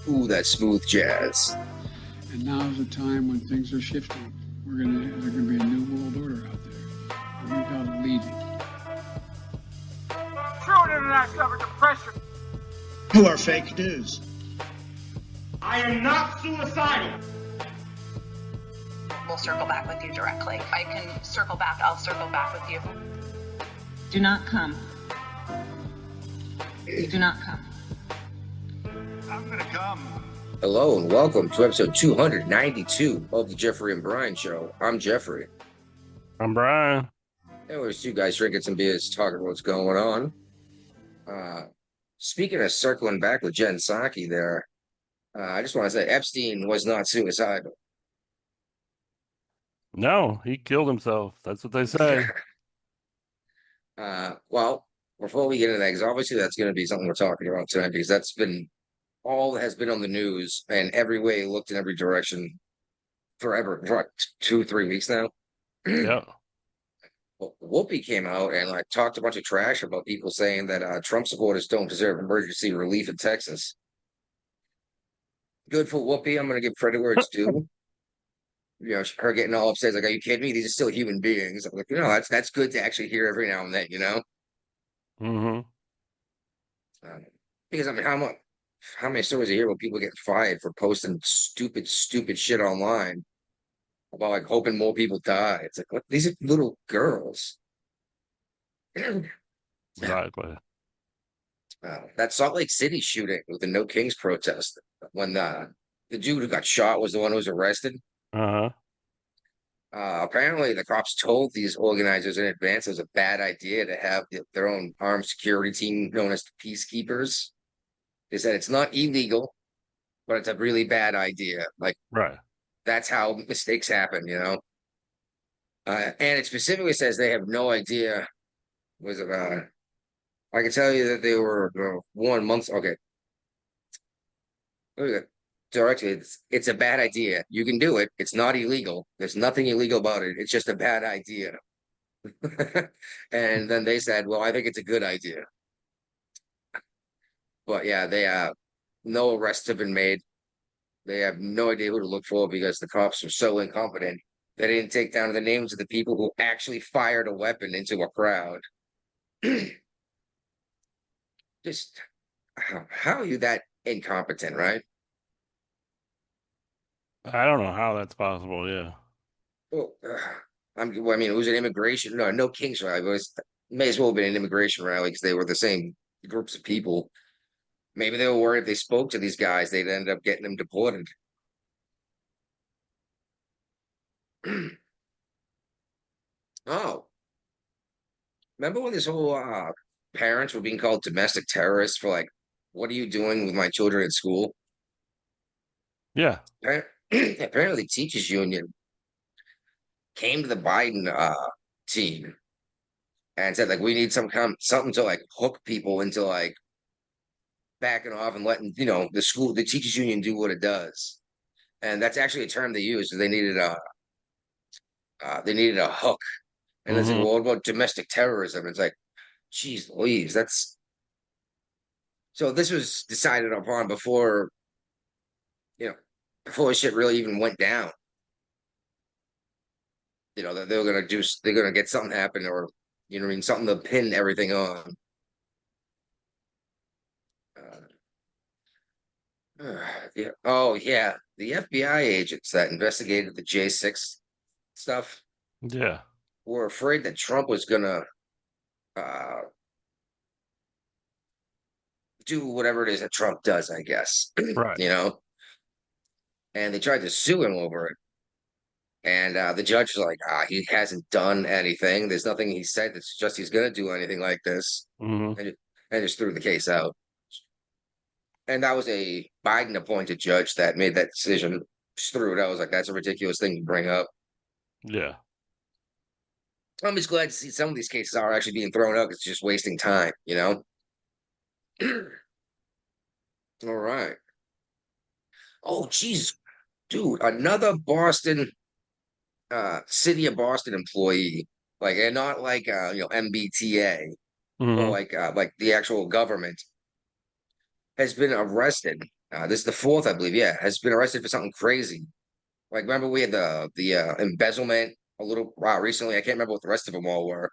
Ooh, that smooth jazz. And now is a time when things are shifting. There's gonna be a new world order out there. And we gotta lead it. True internet covered depression. You are fake news. I am not suicidal. We'll circle back with you directly. I can circle back. I'll circle back with you. Do not come. Do not come. I'm gonna come. Hello and welcome to episode 292 of the Jeffrey and Brian Show. I'm Jeffrey. I'm Brian. And we're two guys drinking some beers, talking what's going on. Speaking of circling back with Jen Psaki there, I just want to say Epstein was not suicidal. No, he killed himself. That's what they say. Well, before we get into that, because obviously that's going to be something we're talking about tonight, because that's been all that has been on the news and every way looked in every direction forever, for like 2-3 weeks now. Yeah. Well, Whoopi came out and like talked a bunch of trash about people saying that Trump supporters don't deserve emergency relief in Texas. Good for Whoopi. I'm going to give credit where it's due. You know, her getting all upset, like, "Are you kidding me? These are still human beings." I'm like, that's good to actually hear every now and then, you know. Mm-hmm. Because I mean, how many stories a year where people get fired for posting stupid shit online about like hoping more people die? It's like, what? These are little girls. Exactly. That Salt Lake City shooting with the No Kings protest, when the dude who got shot was the one who was arrested. Uh-huh. Apparently, the cops told these organizers in advance it was a bad idea to have their own armed security team known as the Peacekeepers. They said it's not illegal, but it's a really bad idea. Like, Right. that's how mistakes happen, you know? And it specifically says they have no idea. Was it, I can tell you that they were 1 month. Okay. Look at directly, it's a bad idea. You can do it. It's not illegal. There's nothing illegal about it. It's just a bad idea. And then they said, well, I think it's a good idea. But yeah, they no arrests have been made. They have no idea who to look for because the cops are so incompetent. They didn't take down the names of the people who actually fired a weapon into a crowd. Just how are you that incompetent, right? I don't know how that's possible. Yeah. Well, I mean, it was an immigration, no King's rally, but it may as well have been an immigration rally because they were the same groups of people. Maybe they were worried if they spoke to these guys, they'd end up getting them deported. Oh, remember when this whole parents were being called domestic terrorists for like, what are you doing with my children at school? Yeah. Apparently, the teachers union came to the Biden team and said like, we need something to like hook people into like backing off and letting the teachers union do what it does. And that's actually a term they use. They needed a hook. And it's like, Mm-hmm. well, what about domestic terrorism? It's like, geez, Louise, that's so this was decided upon before shit really even went down. You know, that they're gonna get something happen, or you know what I mean, something to pin everything on. Yeah. Oh yeah. The FBI agents that investigated the J6 stuff Yeah. were afraid that Trump was gonna uh do whatever it is that Trump does, I guess. Right. You know, and they tried to sue him over it. And the judge was like, he hasn't done anything. There's nothing he said that's just he's gonna do anything like this. Mm-hmm. And just threw the case out. And that was a Biden appointed judge that made that decision. Just threw it out. I was like, that's a ridiculous thing to bring up. Yeah. I'm just glad to see some of these cases are actually being thrown out. It's just wasting time, you know? All right. Oh, geez, dude, another Boston, city of Boston employee, like, and not like, MBTA, but Mm-hmm. like the actual government has been arrested. This is the fourth, I believe. Yeah, has been arrested for something crazy. Like, remember we had the embezzlement a little recently. I can't remember what the rest of them all were.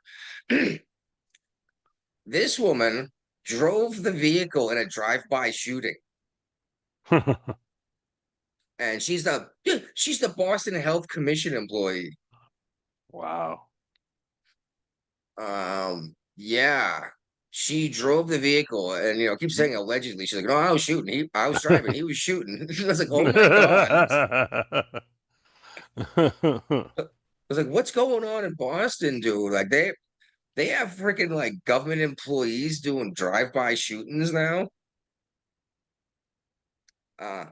This woman drove the vehicle in a drive-by shooting, and she's the Boston Health Commission employee. Wow. Yeah, she drove the vehikel, and keep saying allegedly. She's like, "No, I was shooting. I was driving. He was shooting." I was like, "Oh my god!" I was like, "What's going on in Boston, dude? Like they have freaking like government employees doing drive-by shootings now." Uh,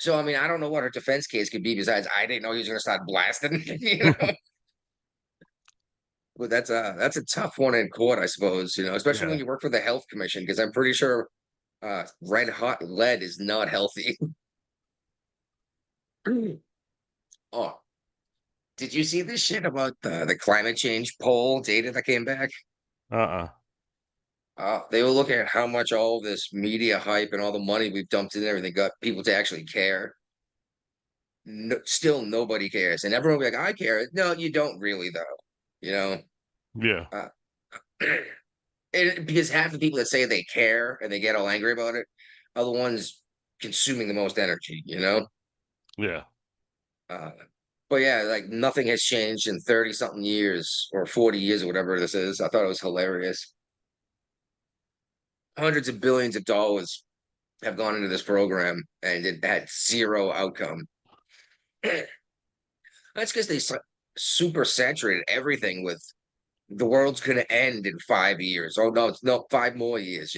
so I mean, I don't know what her defense case could be besides I didn't know he was going to start blasting. But that's a tough one in court, I suppose. Especially when Yeah. you work for the health commission, because I'm pretty sure red hot lead is not healthy. Oh, did you see this shit about the climate change poll data that came back? Uh-uh. They were looking at how much all this media hype and all the money we've dumped in everything got people to actually care. No, still nobody cares, and everyone will be like, "I care." No, you don't really, though. You know, Yeah. uh, because half the people that say they care and they get all angry about it are the ones consuming the most energy. Yeah. Uh, but yeah, like nothing has changed in 30 something years or 40 years or whatever this is. I thought it was hilarious. Hundreds of billions of dollars have gone into this program and it had zero outcome. That's because they super saturated everything with the world's going to end in 5 years. Oh, no, it's not 5 more years.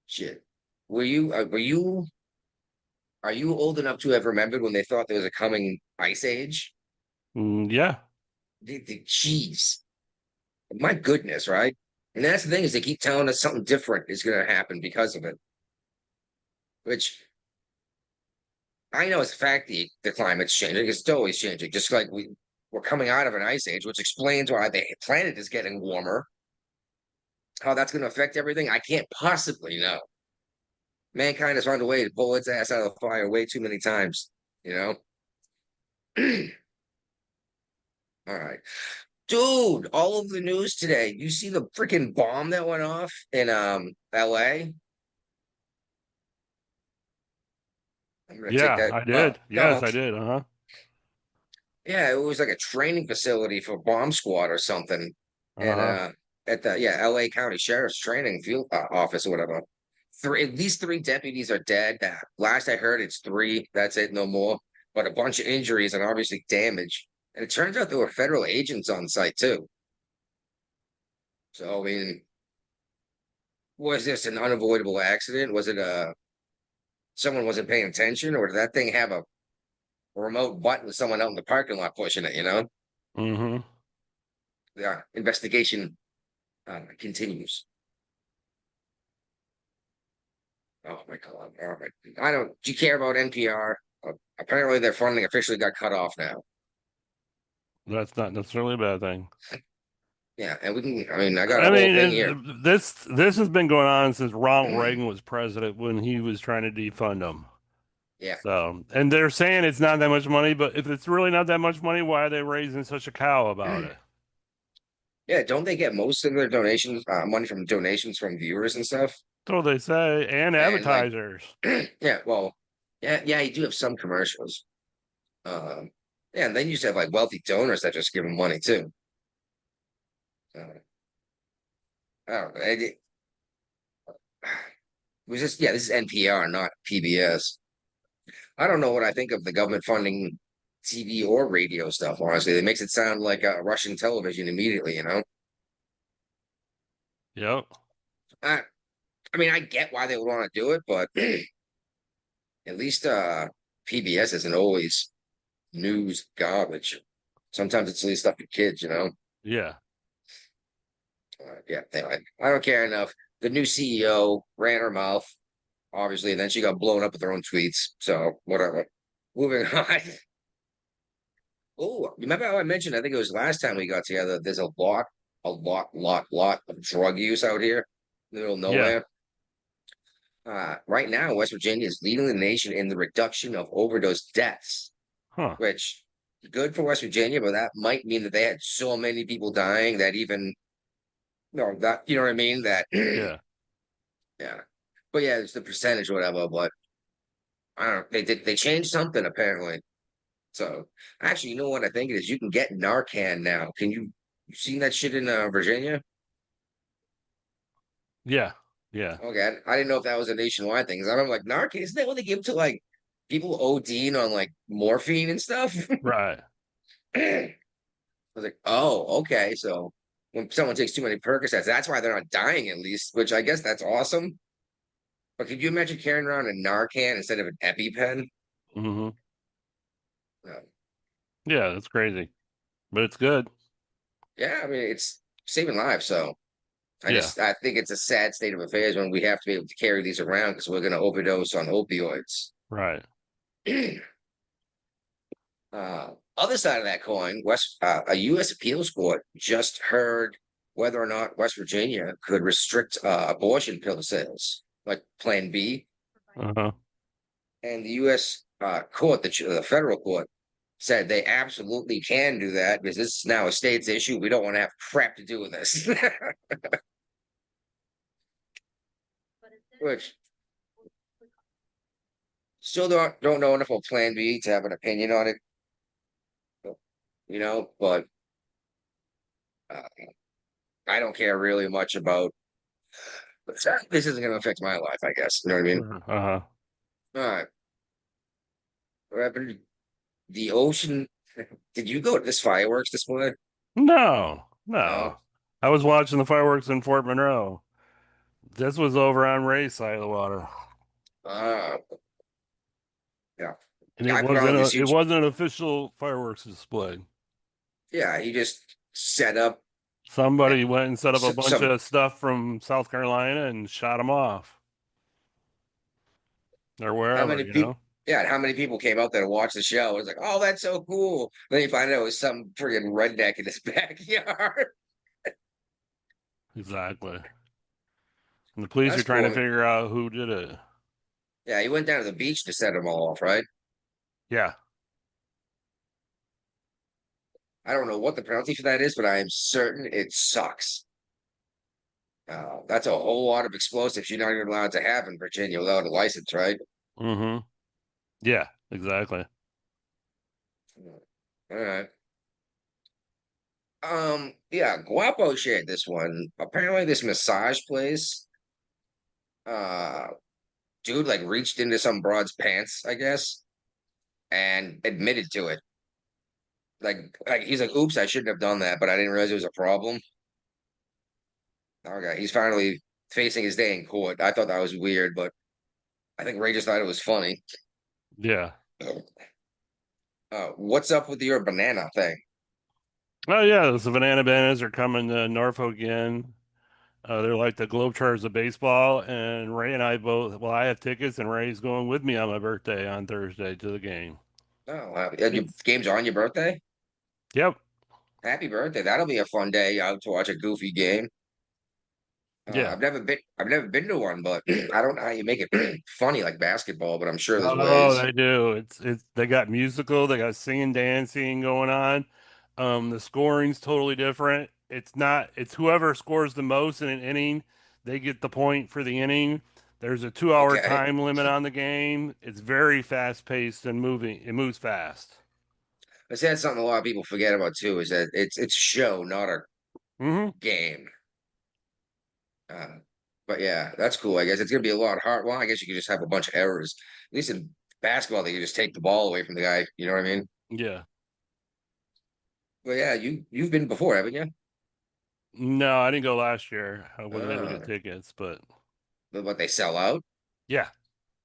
Shit. Are you old enough to have remembered when they thought there was a coming ice age? Yeah. Jeez. My goodness, right? And that's the thing is they keep telling us something different is going to happen because of it, which I know it's a fact the climate's changing. It's always changing, just like we're coming out of an ice age, which explains why the planet is getting warmer. How that's going to affect everything, I can't possibly know. Mankind has found a way to pull its ass out of the fire way too many times, you know? All right. Dude, all of the news today. You see the freaking bomb that went off in LA? I'm gonna take Yeah, that. I did. Oh, Yes, I did. Uh-huh. yeah, it was like a training facility for bomb squad or something. And Uh-huh. at the LA County Sheriff's Training Field Office or whatever. At least three deputies are dead. Last I heard, it's three. That's it, no more. But a bunch of injuries and obviously damage. And it turns out there were federal agents on site too. So I mean, was this an unavoidable accident? Was it someone wasn't paying attention, or did that thing have a remote button with someone out in the parking lot pushing it? Mm-hmm. The investigation continues. Oh my god! All right, I don't. Do you care about NPR? Apparently, their funding officially got cut off now. That's not necessarily a bad thing. Yeah, and we can. I mean, I got I a whole mean, thing here. this has been going on since Ronald Reagan was president when he was trying to defund them. Yeah, So, and they're saying it's not that much money, but if it's really not that much money, why are they raising such a cow about it? yeah. Don't they get most of their donations, money from donations from viewers and stuff? So they say, and And like, advertisers. yeah, well, yeah. You do have some commercials. Um, yeah, and then you used to have like wealthy donors that just give them money too. I don't know. Was this? Yeah, this is NPR, not PBS. I don't know what I think of the government funding TV or radio stuff. Honestly, it makes it sound like Russian television immediately. Yep. I, I mean, I get why they would want to do it, but at least PBS isn't always news garbage. Sometimes it's at least stuff for kids. Yeah. Yeah, anyway, I don't care enough. The new CEO ran her mouth, obviously, and then she got blown up with her own tweets. So whatever. Moving on. Oh, remember how I mentioned? I think it was last time we got together. There's a lot of drug use out here in the middle of Yeah. nowhere. Right now, West Virginia is leading the nation in the reduction of overdose deaths, Huh. which good for West Virginia, but that might mean that they had so many people dying that even no, that you know what I mean? That Yeah. yeah. But yeah, it's the percentage or whatever, but I don't they changed something apparently. So actually, you know what I think it is? You can get Narcan now. You seen that shit in Virginia? Yeah. Yeah. Okay, I didn't know if that was a nationwide thing. 'Cause I remember like Narcan, isn't that what they give to like people ODing on like morphine and stuff? Right. I was like, oh, okay. So when someone takes too many Percocets, that's why they're not dying at least, which I guess that's awesome. But could you imagine carrying around a Narcan instead of an EpiPen? Hmm. No. Yeah, that's crazy, but it's good. Yeah, I mean it's saving lives. So Yeah. I think it's a sad state of affairs when we have to be able to carry these around because we're going to overdose on opioids. Right. Other side of that coin, a U.S. appeals court just heard whether or not West Virginia could restrict abortion pill sales, like Plan B. Uh-huh. And the U.S. Court, the federal court, said they absolutely can do that because this is now a state's issue. We don't want to have crap to do with this. Which still don't know enough of Plan B to have an opinion on it, but uh, I don't care really much about this isn't going to affect my life, I guess. You know what I mean? Uh-huh. All right. What happened? The ocean. Did you go to this fireworks display? No, No. no. I was watching the fireworks in Fort Monroe. This was over on Ray's side of the water. Uh, yeah. And Guy put on this it huge. wasn't an official fireworks display. Yeah, he just set up Somebody went and set up a bunch some. of stuff from South Carolina and shot them off or How wherever, many you people? know? Yeah, and how many people came out there to watch the show? It's like, oh, that's so cool. Then you find out it was some friggin' redneck in his backyard. Exactly. And the police are That's trying to cool. figure out who did it. Yeah, he went down to the beach to set them all off, right? Yeah. I don't know what the penalty for that is, but I am certain it sucks. That's a whole lot of explosives you're not even allowed to have in Virginia without a license, right? Mm-hmm. Yeah, exactly. All right. Yeah, Guapo shared this one. Apparently, this massage place, uh, dude, like reached into some broad's pants, I guess, and admitted to it. Like he's like, "Oops, I shouldn't have done that," but I didn't realize it was a problem. Okay, he's finally facing his day in court. I thought that was weird, but I think Ray just thought it was funny. Yeah. What's up with your banana thing? Oh yeah, the Savannah Bananas are coming to Norfolk again. They're like the Globetrotters of baseball, and Ray and I both. Well, I have tickets, and Ray's going with me on my birthday on Thursday to the game. Oh, your It's game's on your birthday? Yep, Happy birthday! That'll be a fun day out to watch a goofy game. yeah. I've never been to one, but I don't know how you make it funny like basketball, but I'm sure there's Oh, ways. they do. It's they got musical, they got singing, dancing going on. The scoring's totally different. It's whoever scores the most in an inning, they get the point for the inning. There's a 2 hour Okay. time limit on the game. It's very fast paced and moving. It moves fast. I said something a lot of people forget about too is that it's show, not a Hmm. game. Uh, but yeah, that's cool. I guess it's gonna be a lot hard. Well, I guess you could just have a bunch of errors. At least in basketball, they can just take the ball away from the guy. You know what I mean? Yeah. But yeah, you've been before, haven't you? No, I didn't go last year. I wasn't able to Uh, get tickets, but but they sell out. yeah,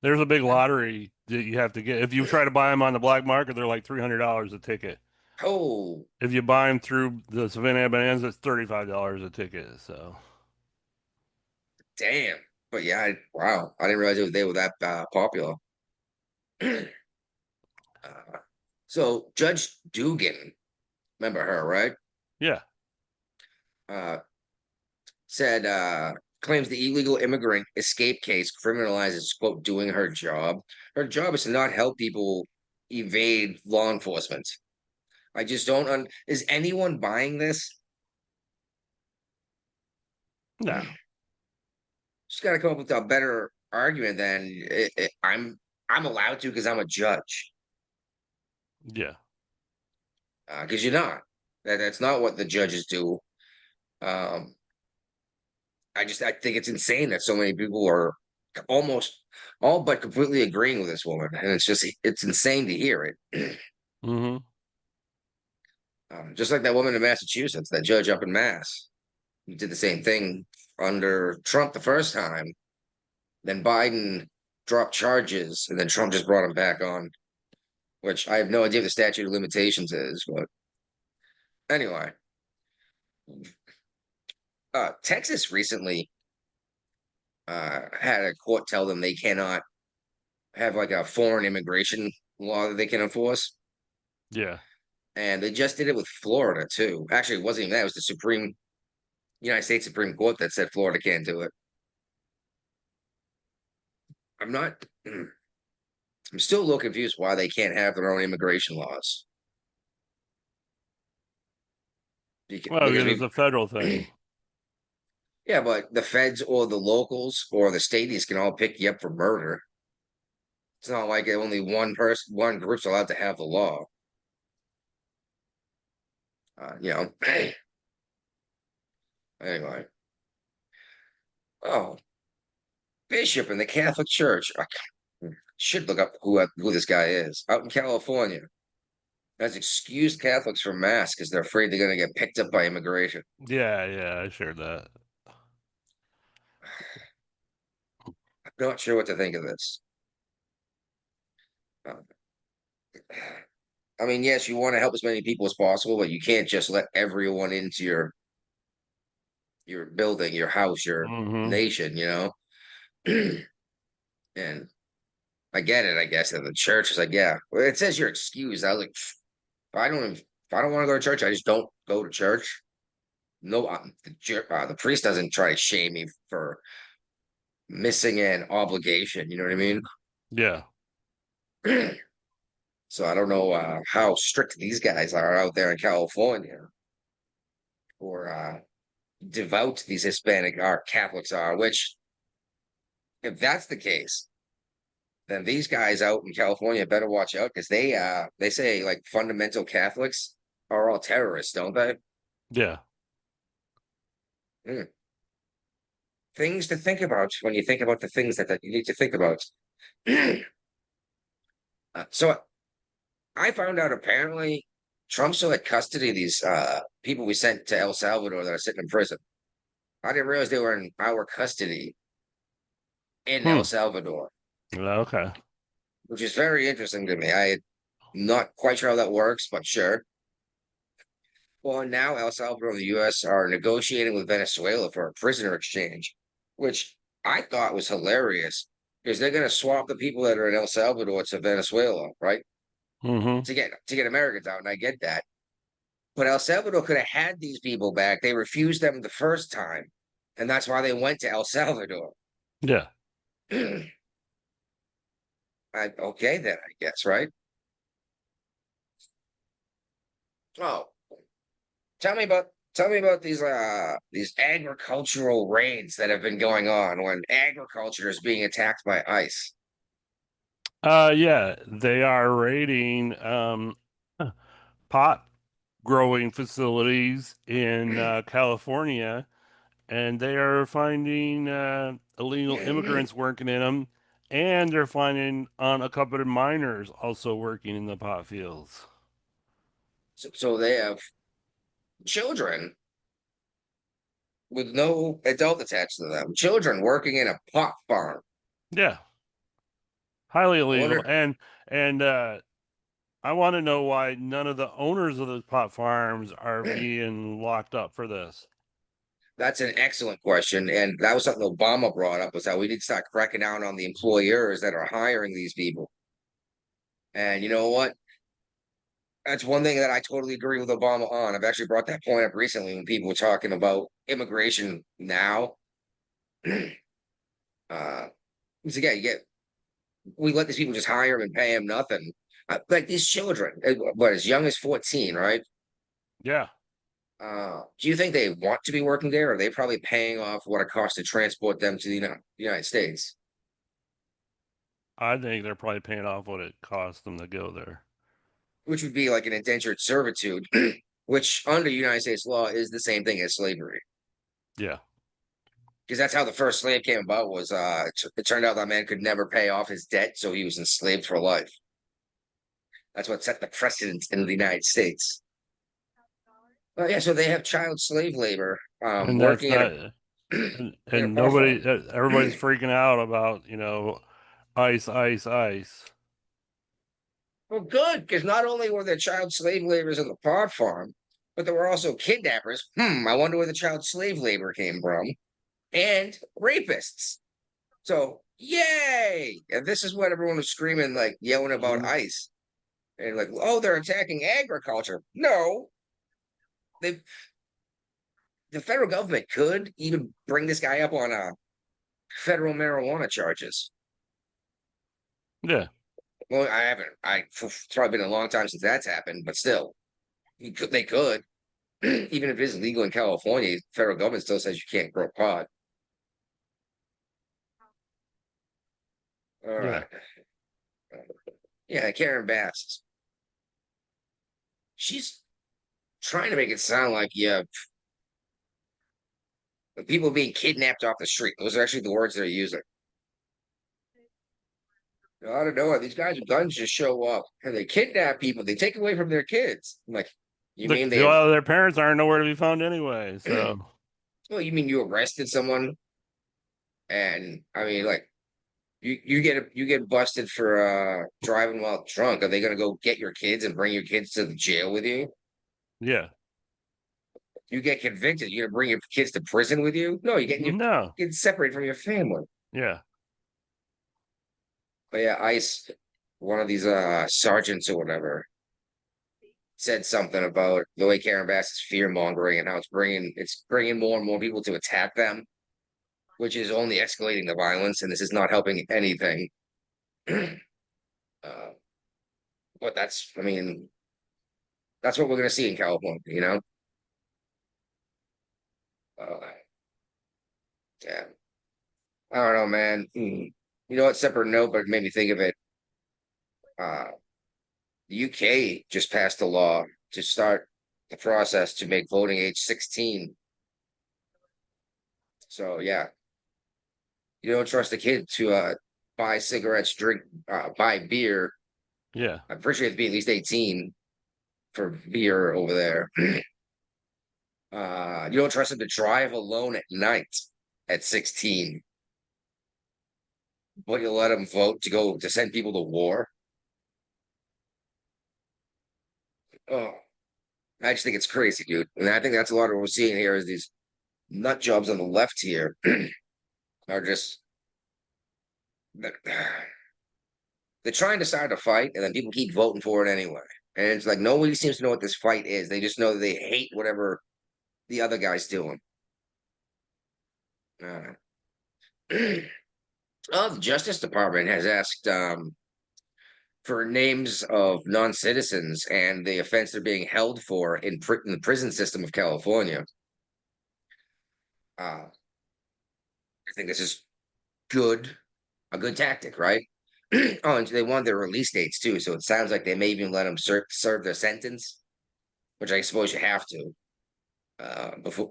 there's a big Uh, lottery that you have to get. If you try to buy them on the black market, they're like $300 a ticket. Oh, If you buy them through the Savannah Bonanza, it's $35 a ticket. So damn. But yeah, wow, I didn't realize they were that popular. Uh, so Judge Dugan, remember her, right? yeah. Uh, said claims the illegal immigrant escape case criminalizes, quote, doing her job. Her job is to not help people evade law enforcement. I just don't. Is anyone buying this? No. Just got to come up with a better argument than I'm allowed to because I'm a judge. Yeah. Because you're not. That's not what the judges do. Um, I think it's insane that so many people are almost all but completely agreeing with this woman, and it's insane to hear it. Mm-hmm. Just like that woman in Massachusetts, that judge up in Mass, who did the same thing under Trump the first time. Then Biden dropped charges, and then Trump just brought him back on, which I have no idea what the statute of limitations is. But anyway, Texas recently had a court tell them they cannot have like a foreign immigration law that they can enforce. Yeah. And they just did it with Florida too. Actually, it wasn't even that. It was the United States Supreme Court that said Florida can't do it. I'm not. I'm still a little confused why they can't have their own immigration laws. Well, Because because it's a federal thing. yeah, but the feds or the locals or the stadies can all pick you up for murder. It's not like only one group's allowed to have the law. You know. Anyway. Oh, bishop in the Catholic Church. I should look up who this guy is. Out in California, has excused Catholics from mass because they're afraid they're going to get picked up by immigration. Yeah, yeah, I shared that. I'm not sure what to think of this. Uh, I mean, yes, you want to help as many people as possible, but you can't just let everyone into your building, your house, your Mm-hmm. nation, you know? And I get it, I guess. And the church is like, yeah, well, it says you're excused. I was like, if I don't want to go to church, I just don't go to church. No, the priest doesn't try to shame me for missing an obligation. You know what I mean? Yeah. So I don't know how strict these guys are out there in California, or devout these Hispanic Catholics are. Which, if that's the case, then these guys out in California better watch out because they say like fundamental Catholics are all terrorists, don't they? Yeah. Mm. Things to think about when you think about the things that you need to think about. So I found out apparently Trump still had custody of these people we sent to El Salvador that are sitting in prison. I didn't realize they were in our custody in El Hmm. Salvador, Okay. which is very interesting to me. I'm not quite sure how that works, but sure. Well, now El Salvador and the U.S. are negotiating with Venezuela for a prisoner exchange, which I thought was hilarious because they're going to swap the people that are in El Salvador to Venezuela, right? Mm-hmm. To get Americans out, and I get that. But El Salvador could have had these people back. They refused them the first time, and that's why they went to El Salvador. Yeah. Okay, then I guess, right? Oh, tell me about these agricultural raids that have been going on when agriculture is being attacked by ICE. Yeah, they are raiding pot growing facilities in California, and they are finding illegal immigrants working in them, and they're finding unaccompanied minors also working in the pot fields. So they have children with no adult attached to them, children working in a pot farm. Yeah, highly I illegal. wonder. And I want to know why none of the owners of the pot farms are being locked up for this. That's an excellent question, and that was something Obama brought up, was how we need to start cracking down on the employers that are hiring these people. And you know what? That's one thing that I totally agree with Obama on. I've actually brought that point up recently when people were talking about immigration now. So yeah, we let these people just hire them and pay them nothing. Like these children, what, as young as 14, right? Yeah, Do you think they want to be working there, or are they probably paying off what it costs to transport them to the United States? I think they're probably paying off what it costs them to go there. Which would be like an indentured servitude, which under United States law is the same thing as slavery. Yeah, Because that's how the first slave came about was it turned out that man could never pay off his debt, so he was enslaved for life. That's what set the precedent in the United States. Yeah, so they have child slave labor and that's working not, in a and pot nobody, farm. everybody's freaking out about ice, ice, ice. Well, good, because not only were there child slave laborers in the pot farm, but there were also kidnappers. I wonder where the child slave labor came from, and rapists. So, yay! And this is what everyone was screaming, like yelling about Mhm. ICE. And like, oh, they're attacking agriculture. No, they the federal government could even bring this guy up on federal marijuana charges. Yeah, Well, I haven't. It's probably been a long time since that's happened, but still, they could. Even if it is legal in California, the federal government still says you can't grow pot. All yeah. right. Yeah, Karen Bass. She's trying to make it sound like, yeah, people being kidnapped off the street. Those are actually the words they're using. I don't know. These guys with guns just show up and they kidnap people. They take away from their kids. I'm like, you Look, mean they a have, lot of their parents aren't nowhere to be found anyway. So well, you mean you arrested someone? And I mean, like, you get busted for driving while drunk. Are they gonna go get your kids and bring your kids to the jail with you? yeah, You get convicted, you're gonna bring your kids to prison with you? No, you're getting your no, kids separated from your family. yeah, But yeah, ICE, one of these sergeants or whatever, said something about the way Karen Bass is fear mongering and how it's bringing more and more people to attack them, which is only escalating the violence, and this is not helping anything. uh, but I mean, that's what we're gonna see in California, you know? Uh, yeah, I don't know, man. You know what? Separate note, but it made me think of it. Uh, the UK just passed a law to start the process to make voting age 16. So yeah, you don't trust a kid to buy cigarettes, buy beer. yeah. I'm pretty sure you have to be at least 18 for beer over there. You don't trust them to drive alone at night at 16, but you let them vote to send people to war. Oh, I just think it's crazy, dude. And I think that's a lot of what we're seeing here is these nut jobs on the left here are just they're trying to start a fight, and then people keep voting for it anyway. And it's like nobody seems to know what this fight is. They just know that they hate whatever the other guy's doing. Uh, the Justice Department has asked for names of non-citizens and the offense they're being held for in the prison system of California. I think this is good, a good tactic, right? Oh, and they want their release dates too, so it sounds like they may even let them serve their sentence, which I suppose you have to before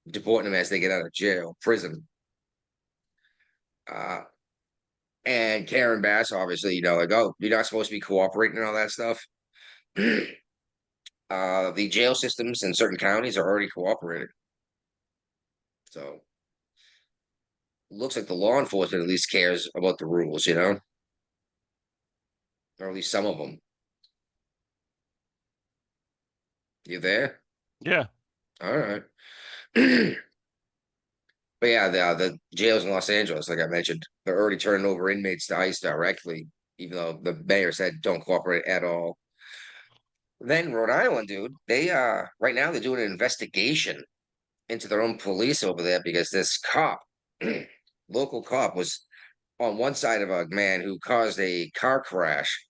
deporting them as they get out of prison. Uh, and Karen Bass, obviously, like, oh, you're not supposed to be cooperating and all that stuff. The jail systems in certain counties are already cooperating. So looks like the law enforcement at least cares about the rules, or at least some of them. You there? Yeah, All right. But yeah, the jails in Los Angeles, like I mentioned, they're already turning over inmates to ICE directly, even though the mayor said don't cooperate at all. Then Rhode Island, dude, they right now they're doing an investigation into their own police over there because this cop local cop was on one side of a man who caused a car crash,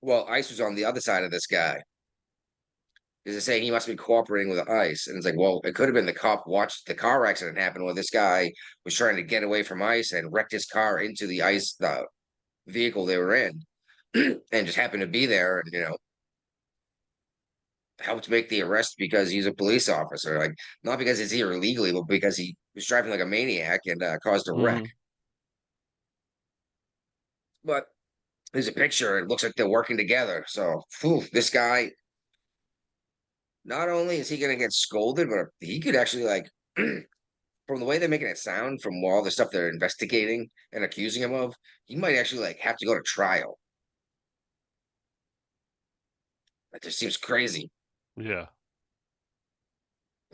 while ICE was on the other side of this guy. Is saying he must be cooperating with ICE, and it's like, well, it could have been the cop watched the car accident happen where this guy was trying to get away from ICE and wrecked his car into the ICE vehicle they were in, and just happened to be there, and helped make the arrest because he's a police officer, like not because he's here illegally, but because he was driving like a maniac and caused a wreck. Mhm. But there's a picture; it looks like they're working together. So, phew, this guy. Not only is he going to get scolded, but he could actually like from the way they're making it sound, from all the stuff they're investigating and accusing him of, he might actually like have to go to trial. That just seems crazy. Yeah.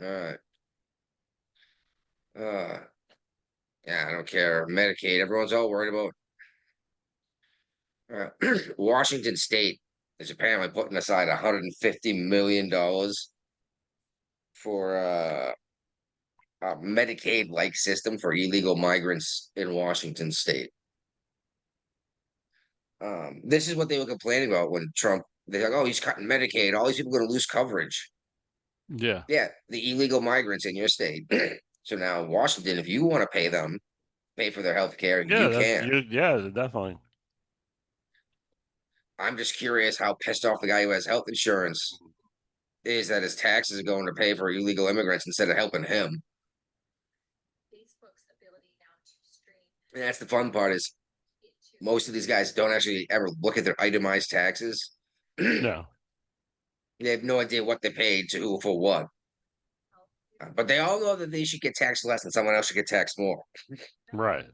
All right. Yeah, I don't care. Medicaid, everyone's all worried about. Washington State is apparently putting aside $150 million for a Medicaid-like system for illegal migrants in Washington State. This is what they were complaining about when Trump. They're like, "Oh, he's cutting Medicaid. All these people are going to lose coverage." Yeah. Yeah, the illegal migrants in your state. So now Washington, if you want to pay them, pay for their health care, Yeah, you can. yeah, definitely. I'm just curious how pissed off the guy who has health insurance is that his taxes are going to pay for illegal immigrants instead of helping him. And that's the fun part is most of these guys don't actually ever look at their itemized taxes. No. They have no idea what they paid to who for what. But they all know that they should get taxed less and someone else should get taxed more. Right.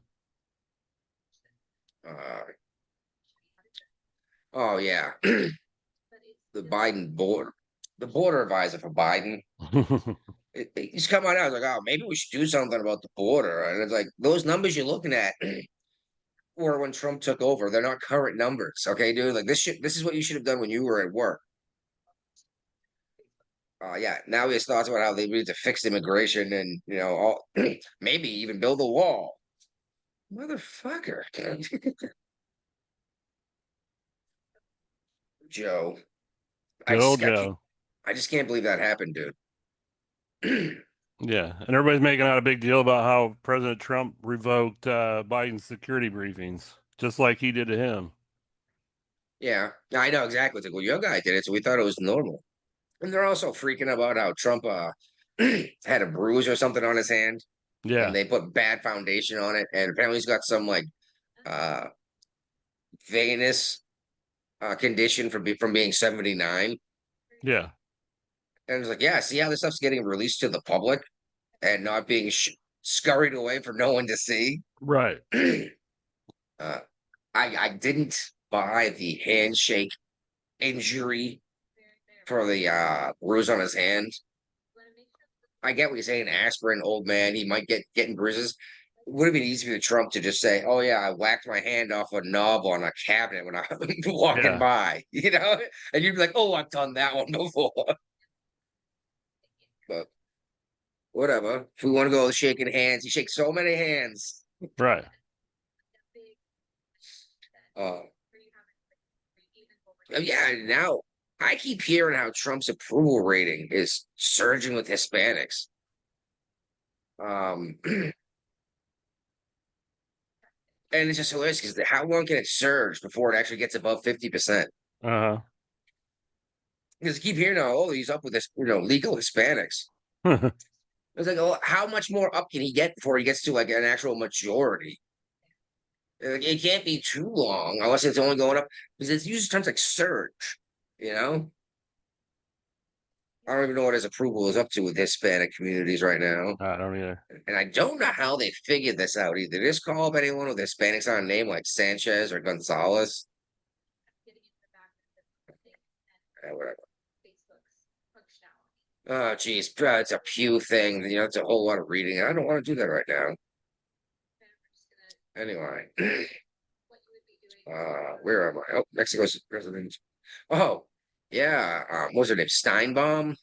Oh yeah, the border advisor for Biden. He's coming out like, oh, maybe we should do something about the border. And it's like those numbers you're looking at were when Trump took over. They're not current numbers, okay, dude. Like this is what you should have done when you were at work. Yeah, now he has thoughts about how they need to fix immigration and all maybe even build a wall. Motherfucker. Joe. Good old Joe. I just can't believe that happened, dude. Yeah, and everybody's making out a big deal about how President Trump revoked Biden's security briefings, just like he did to him. Yeah, I know exactly. It's like, well, your guy did it, so we thought it was normal. And they're also freaking about how Trump had a bruise or something on his hand, Yeah, and they put bad foundation on it, and apparently he's got some like uh venous condition from being 79. yeah, And it's like, yeah, see how this stuff's getting released to the public and not being scurried away for no one to see. right. uh, I didn't buy the handshake injury for the bruise on his hand. I get what you're saying, aspirin, old man, he might getting bruises. It would have been easy for Trump to just say, "Oh yeah, I whacked my hand off a knob on a cabinet when I was walking Yeah, by," and you'd be like, "Oh, I've done that one before." But whatever. If we want to go shaking hands, he shakes so many hands. right. Uh, yeah, now I keep hearing how Trump's approval rating is surging with Hispanics. And it's just hilarious because how long can it surge before it actually gets above 50%? Uh Because I keep hearing, oh, he's up with this, legal Hispanics. huh. It's like, oh, how much more up can he get before he gets to like an actual majority? Like, it can't be too long unless it's only going up because it uses terms like surge, you know? I don't even know what his approval is up to with Hispanic communities right now. I don't either. And I don't know how they figured this out either. Just call up anyone with Hispanics on a name like Sanchez or Gonzalez. Whatever. Oh, geez. It's a Pew thing. It's a whole lot of reading. I don't want to do that right now. Anyway. Where am I? Oh, Mexico's president. Oh, yeah. What was her name? Steinbaum?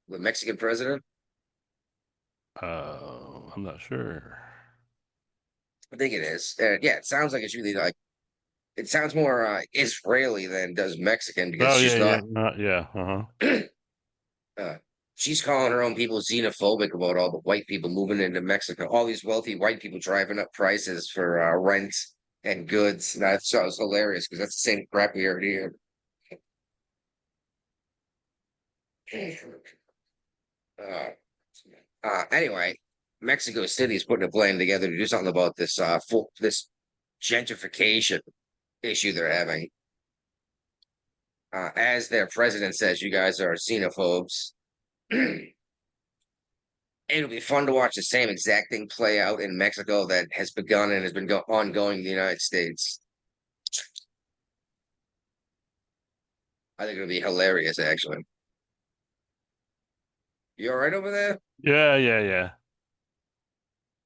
The Mexican president? I'm not sure. I think it is. Yeah, it sounds like it's really like it sounds more Israeli than does Mexican because Oh yeah, she's yeah, not. yeah. Uh-huh. uh, she's calling her own people xenophobic about all the white people moving into Mexico. All these wealthy white people driving up prices for rent and goods. And I thought it was hilarious because that's the same crap we heard here. Uh, anyway, Mexico City is putting a plan together to do something about this this gentrification issue they're having. As their president says, you guys are xenophobes. It'll be fun to watch the same exact thing play out in Mexico that has begun and has been ongoing in the United States. I think it'll be hilarious, actually. You all right over there? Yeah, yeah, yeah.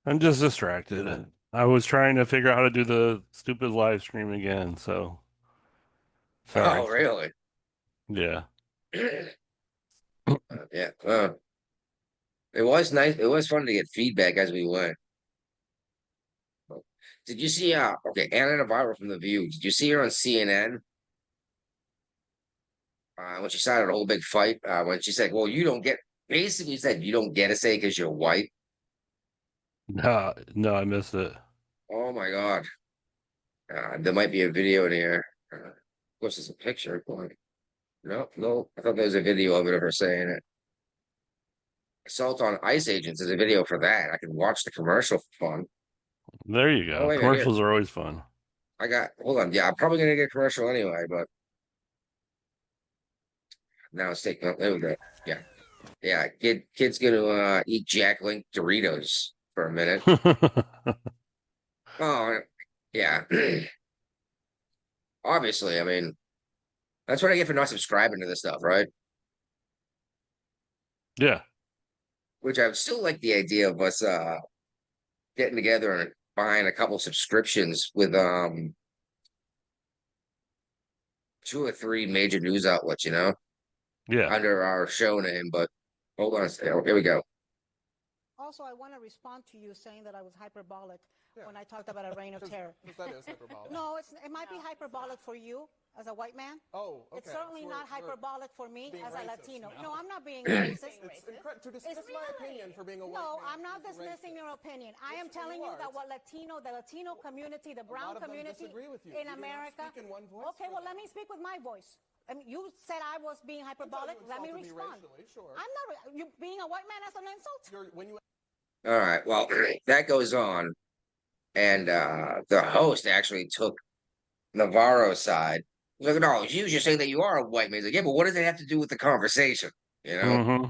I'm just distracted. I was trying to figure out how to do the stupid live stream again, so sorry. Oh, really? Yeah. Yeah. It was nice. It was fun to get feedback as we went. Did you see okay, Anna Navarro from The View? Did you see her on CNN? When she started a whole big fight, when she said, well, you don't get basically said you don't get a say because you're white. No, no, I missed it. Oh my God. There might be a video in here. Of course, it's a picture. No, no. I thought there was a video of it of her saying it. Assault on ICE agents is a video for that. I can watch the commercial for fun. There you Oh, go. wait a minute. Here. Commercials are always fun. Hold on. Yeah, I'm probably going to get a commercial anyway, but now it's taking, there we go. Yeah. Yeah. Kid's going to eat Jack Link Doritos for a minute. Oh, yeah. Obviously, I mean, that's what I get for not subscribing to this stuff, right? Yeah. Which I still like the idea of us getting together and buying a couple subscriptions with 2 or 3 major news outlets, Yeah. under our show name. But hold on a second. Here we go. Also, I want to respond to you saying that I was hyperbolic when I talked about a reign of terror. That is hyperbolic. No, it might be hyperbolic for you as a white man. Oh, okay. It's certainly So not we're hyperbolic for me as a racist Latino. now. No, I'm not being racist. To dismiss my opinion for being a white No, man I'm not is dismissing racist. your opinion. I am telling you that what the Latino community, the brown lot of them community disagree with you. in You do not America. speak in one voice Okay, for well, them. let me speak with my voice. I mean, you said I was being hyperbolic. Let me insulted me respond. racially, sure. I'm not. You being a white man as an insult. When you All right. Well, that goes on. And the host actually took Navarro's side. He's like, no, you just saying that you are a white man. He's like, yeah, but what does it have to do with the conversation? Mm-hmm.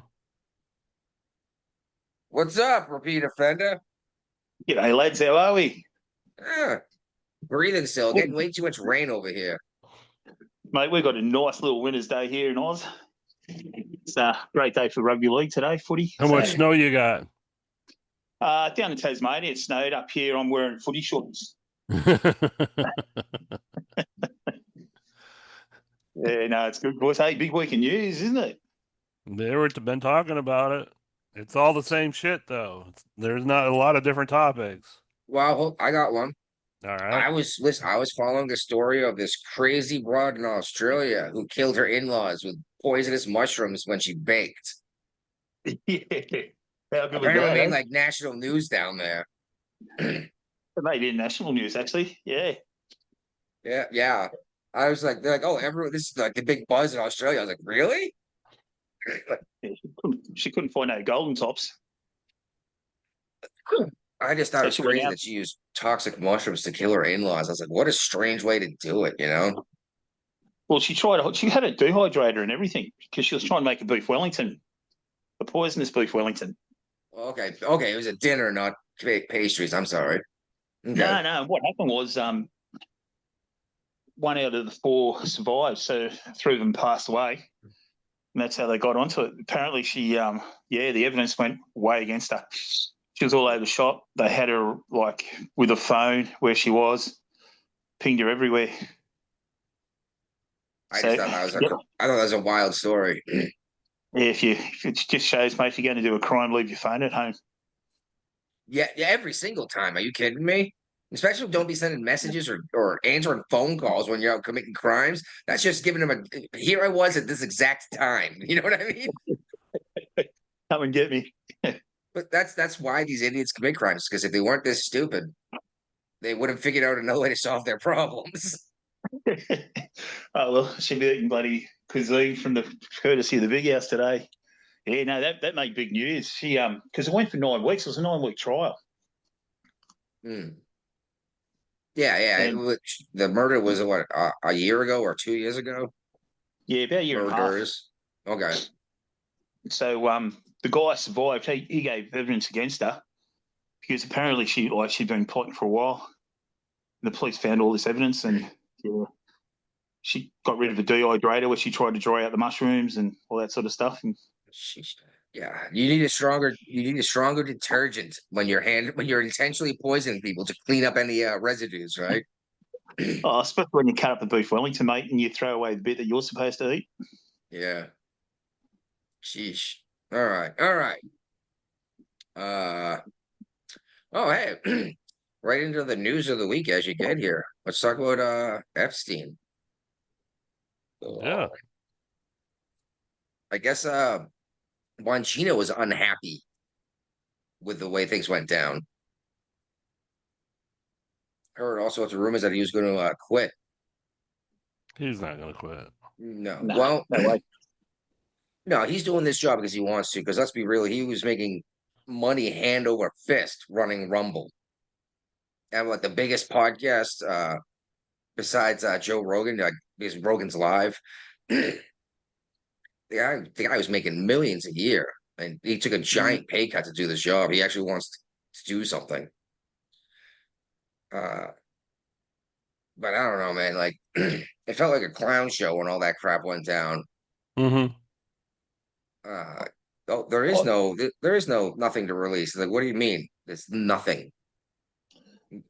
What's up, repeat offender? G'day, lads. How are we? Breathing still, getting way too much rain over here. Mate, we've got a nice little winter's day here in Oz. It's a great day for rugby league today, footy. How much snow you got? Down in Tasmania, it snowed. Up here, I'm wearing footy shorts. Yeah, no, it's good, boys. Hey, big week in news, isn't it? They were been talking about it. It's all the same shit, though. There's not a lot of different topics. Well, I got one. All right. I was following the story of this crazy broad in Australia who killed her in-laws with poisonous mushrooms when she baked. Yeah. How good was Apparently that, made eh? like national news down there. It made international news, actually. Yeah. Yeah. I was like, they're like, oh, everyone, this is like the big buzz in Australia. I was like, really? Yeah, she couldn't find no golden tops. I just thought it was So she went crazy out. that she used toxic mushrooms to kill her in-laws. I was like, what a strange way to do it, Well, she had a dehydrator and everything because she was trying to make a beef Wellington, a poisonous beef Wellington. Okay, it was a dinner, not pastries. I'm sorry. Okay. No. What happened was one out of the 4 survived, so 3 of them passed away, and that's how they got onto it. Apparently, she, the evidence went way against her. She was all over the shop. They had her like with a phone where she was, pinged her everywhere. I thought that was a wild story. Yeah, if it just shows, mate, if you're going to do a crime, leave your phone at home. Yeah, yeah, every single time. Are you kidding me? Especially don't be sending messages or answering phone calls when you're out committing crimes. That's just giving them a here I was at this exact time. You know what I mean? Come and get me. But that's why these idiots commit crimes, because if they weren't this stupid, they would have figured out another way to solve their problems. Oh well, she'll be eating bloody cuisine from the courtesy of the big house today. Yeah, no, that made big news. She because it went for 9 weeks. It was a 9 week trial. Hmm. Yeah, yeah. And The murder was what a year ago or 2 years ago. yeah, about a year and a half. Murders. Okay. So the guy survived. He gave evidence against her because apparently she'd been plotting for a while. The police found all this evidence, and yeah, she got rid of a dehydrator where she tried to dry out the mushrooms and all that sort of stuff. And Sheesh. Yeah, you need a stronger detergent when you're intentionally poisoning people to clean up any residues, right? especially when you cut up the beef Wellington, mate, and you throw away the bit that you're supposed to eat. Yeah. Sheesh. All right. All right. Uh oh hey. Right into the news of the week as you get here. Let's talk about Epstein. Yeah. I guess Bongino was unhappy with the way things went down. Heard all sorts of rumors that he was going to quit. He's not going to quit. No. Nah, Well, no way. no, he's doing this job because he wants to. Because let's be real, he was making money hand over fist running Rumble. And what the biggest podcast besides Joe Rogan, because Rogan's live. The guy was making millions a year, and he took a giant pay cut to do this job. He actually wants to do something. But I don't know, man. Like, it felt like a clown show when all that crap went down. Mm-hmm. Oh, there is nothing to release. Like, what do you mean? There's nothing.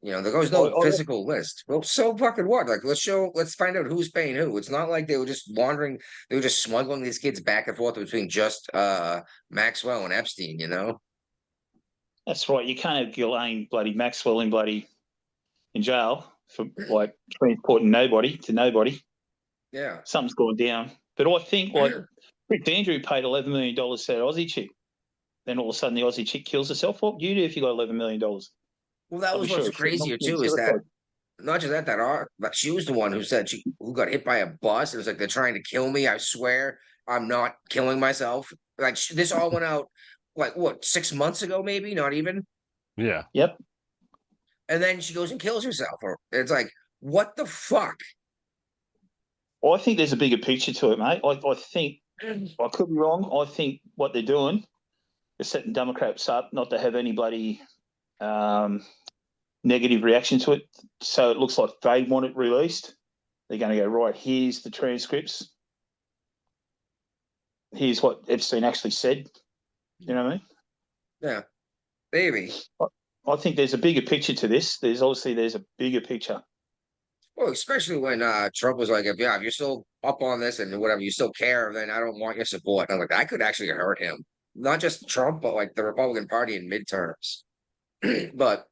There goes no physical list. Well, so fucking what? Like, let's find out who's paying who. It's not like they were just wandering, they were just smuggling these kids back and forth between just Maxwell and Epstein, That's right. You can't have Ghislaine bloody Maxwell in jail for like transporting nobody to nobody. Yeah. Something's gone down. But I think like Prince Andrew paid $11 million to that Aussie chick. Then all of a sudden the Aussie chick kills herself. What do you do if you got $11 million? Well, that was what's crazier too, is that not just but she was the one who said who got hit by a bus. It was like, they're trying to kill me. I swear I'm not killing myself. Like, this all went out like what, 6 months ago, maybe not even. Yeah. Yep. And then she goes and kills herself. Or it's like, what the fuck? Well, I think there's a bigger picture to it, mate. I think I could be wrong. I think what they're doing is setting Democrats up not to have any bloody negative reaction to it. So it looks like they want it released. They're going to go, right, here's the transcripts. Here's what Epstein actually said. You know what I mean? Yeah, maybe. I think there's a bigger picture to this. There's a bigger picture. Well, especially when Trump was like, if you're still up on this and whatever, you still care, then I don't want your support. And I'm like, I could actually hurt him. Not just Trump, but like the Republican Party in midterms. But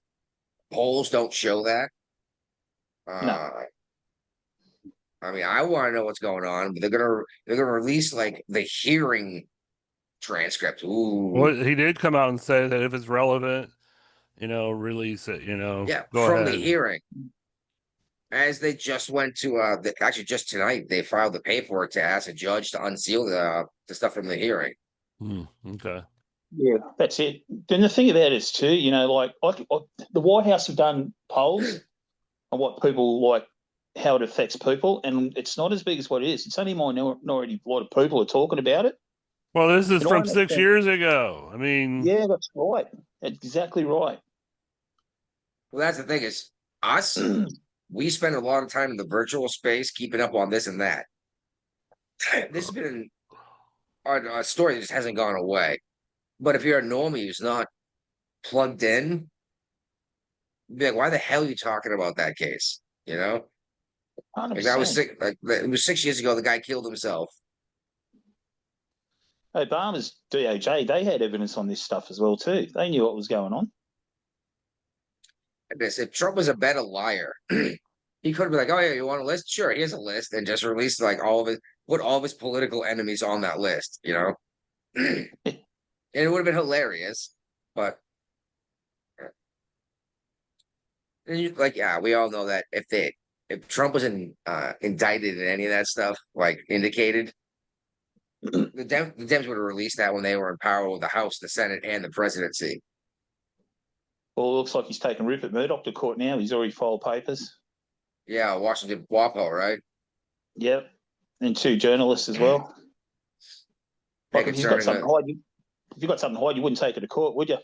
polls don't show that. No. I mean, I want to know what's going on, but they're gonna release like the hearing transcript. Ooh. Well, he did come out and say that if it's relevant, release it. Yeah, go from ahead. the hearing. As they just went to actually just tonight, they filed the paperwork to ask a judge to unseal the stuff from the hearing. Okay. Yeah, that's it. Then the thing about it is too, like the White House have done polls on what people like, how it affects people, and it's not as big as what it is. It's only a minority. A lot of people are talking about it. Well, this is from 6 years ago. I mean, yeah, that's right. That's exactly right. Well, that's the thing is, us, we spend a lot of time in the virtual space keeping up on this and that. This has been a story that just hasn't gone away. But if you're a normie who's not plugged in, you'd be like, why the hell are you talking about that case? 100%. Like, that was it was 6 years ago. The guy killed himself. Obama's DOJ, they had evidence on this stuff as well too. They knew what was going on. this. If Trump was a better liar, he could be like, "Oh yeah, you want a list? Sure, here's a list," and just release like all of it, put all of his political enemies on that list. And it would have been hilarious. But like, yeah, we all know that if Trump was indicted in any of that stuff, like indicated, the Dems would have released that when they were in power with the House, the Senate, and the presidency. Well, it looks like he's taken Rupert Murdoch to court now. He's already filed papers. Yeah, Washington WAPO, right? Yep. And 2 journalists as well. Like if you've got something to hide, you wouldn't take it to court, would you?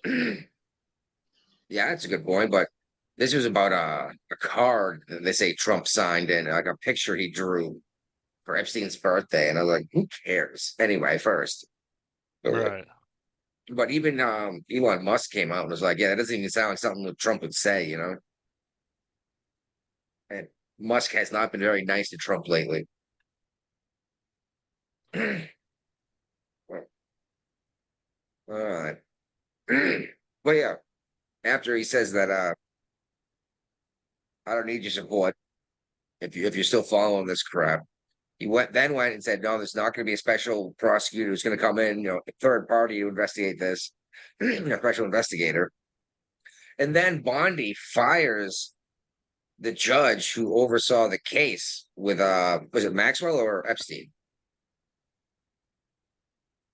Yeah, that's a good point. But this was about a card that they say Trump signed and like a picture he drew for Epstein's birthday. And I was like, who cares? Anyway, first. Right. But even Elon Musk came out and was like, yeah, that doesn't even sound like something that Trump would say, And Musk has not been very nice to Trump lately. All right. But yeah, after he says that I don't need your support if you're still following this crap. He went and said, no, there's not going to be a special prosecutor who's going to come in, a third party to investigate this, a special investigator. And then Bondi fires the judge who oversaw the case with was it Maxwell or Epstein?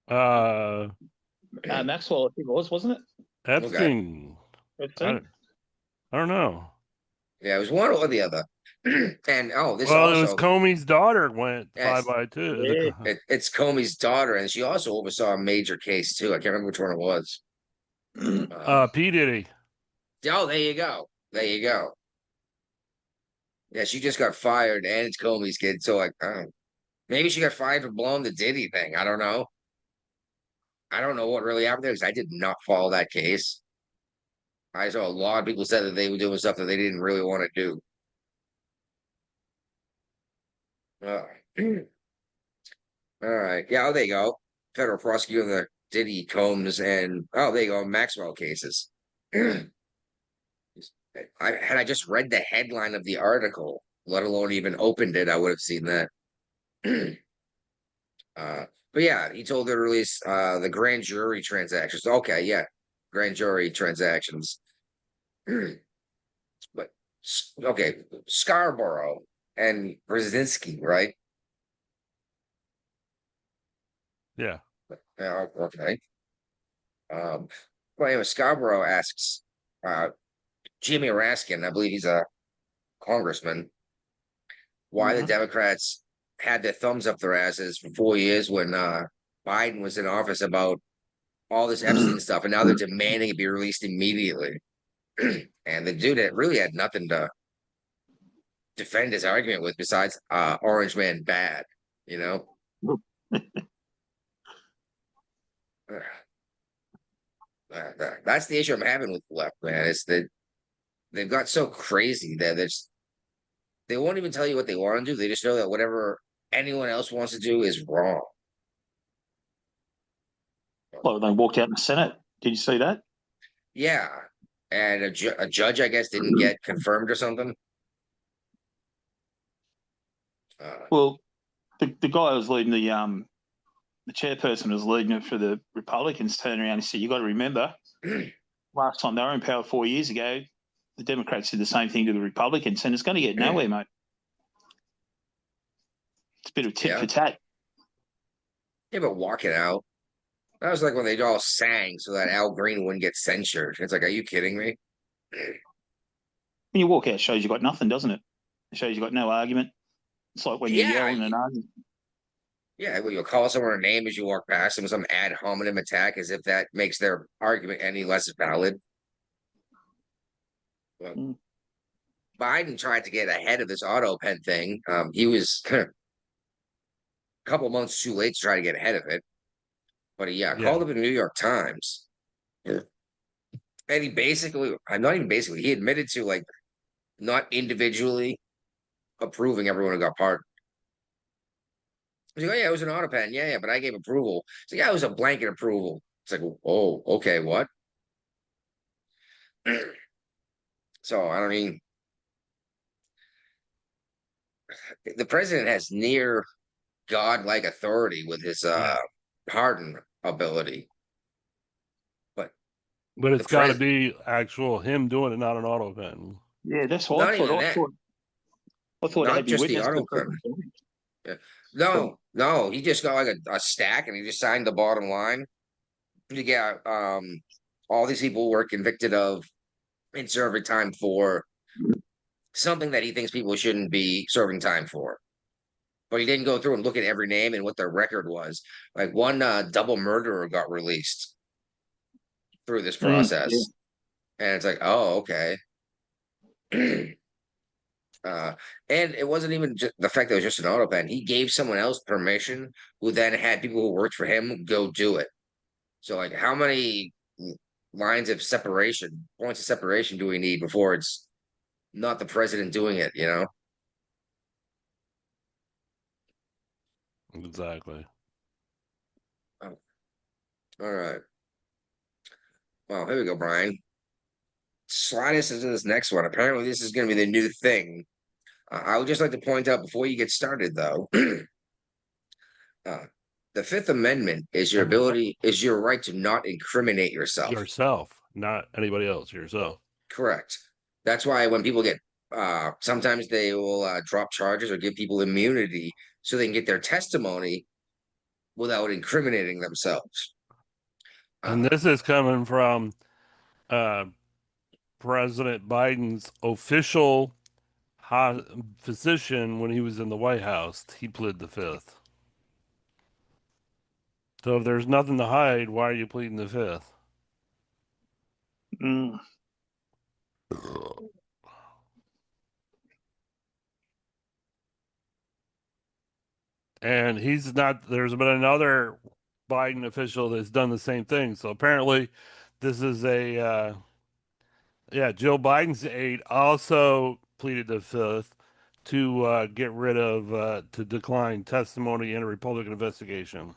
Maxwell, I think it was, wasn't it? Epstein. Epstein? I don't know. Yeah, it was one or the other. And this well, also, it was Comey's daughter went yes, 5x2. Yeah. It's Comey's daughter, and she also oversaw a major case too. I can't remember which one it was. P. Diddy. Oh, there you go. There you go. Yeah, she just got fired, and it's Comey's kid. So like, maybe she got fired for blowing the Diddy thing. I don't know. I don't know what really happened there because I did not follow that case. I saw a lot of people said that they were doing stuff that they didn't really want to do. All right. Yeah, there you go. Federal prosecutor the Diddy, Combs, and there you go, Maxwell cases. I just read the headline of the article, let alone even opened it, I would have seen that. But yeah, he told her to release the grand jury transactions. Okay, yeah, grand jury transactions. But okay, Scarborough and Brzezinski, right? Yeah. Okay. Well, anyway, Scarborough asks Jimmy Raskin, I believe he's a congressman, why the Democrats had their thumbs up their asses for 4 years when Biden was in office about all this Epstein stuff, and now they're demanding it be released immediately. And the dude that really had nothing to defend his argument with besides Orange Man bad, That's the issue I'm having with the left, man. It's that they've got so crazy that they won't even tell you what they want to do. They just know that whatever anyone else wants to do is wrong. Well, they walked out in the Senate. Did you see that? Yeah. And a judge, I guess, didn't get confirmed or something. Well, the guy who was leading the chairperson was leading it for the Republicans, turned around and said, you got to remember, last time they were in power 4 years ago, the Democrats did the same thing to the Republicans, and it's going to get nowhere, mate. It's a bit of tit for tat. Yeah, but walk it out. That was like when they all sang so that Al Green wouldn't get censured. It's like, are you kidding me? When you walk out, it shows you got nothing, doesn't it? It shows you got no argument. It's like when you're yelling and arguing. Yeah, well, you'll call someone a name as you walk past them, some ad hominem attack, as if that makes their argument any less valid. Well, Biden tried to get ahead of this auto pen thing. He was a couple months too late to try to get ahead of it. But called up the New York Times. Yeah. And he basically, not even basically, he admitted to like not individually approving everyone who got pardoned. He's like, oh, yeah, it was an auto pen. Yeah, but I gave approval. So yeah, it was a blanket approval. It's like, oh, okay, what? So I don't mean the president has near godlike authority with his pardon ability. But But the it's got to president, be actual him doing it, not an auto pen. Yeah, that's what not I thought. even I that, thought. I thought it not had to be just the witnessed to auto the pen. president. Yeah. So, No, he just got like a stack and he just signed the bottom line. You get all these people were convicted of and serving time for something that he thinks people shouldn't be serving time for. But he didn't go through and look at every name and what their record was. Like one double murderer got released through this yeah. process. And it's like, oh, okay. uh, and it wasn't even just the fact that it was just an auto pen. He gave someone else permission who then had people who worked for him go do it. So, like, how many lines of separation, points of separation do we need before it's not the president doing it, you know? Exactly. Oh, all right. Well, here we go, Brian. Slide us into this next one. Apparently, this is going to be the new thing. I would just like to point out before you get started, though, uh, the Fifth Amendment is is your right to not incriminate yourself. Yourself, not anybody else. Yourself. Correct. That's why when people get, sometimes they will drop charges or give people immunity so they can get their testimony without incriminating themselves. And this is coming from uh, President Biden's official physician when he was in the White House. He pled the fifth. So if there's nothing to hide, why are you pleading the fifth? Mm. And he's not, there's been another Biden official that's done the same thing. So apparently, this is Joe Biden's aide also pleaded the fifth to get rid of, to decline testimony in a Republican investigation.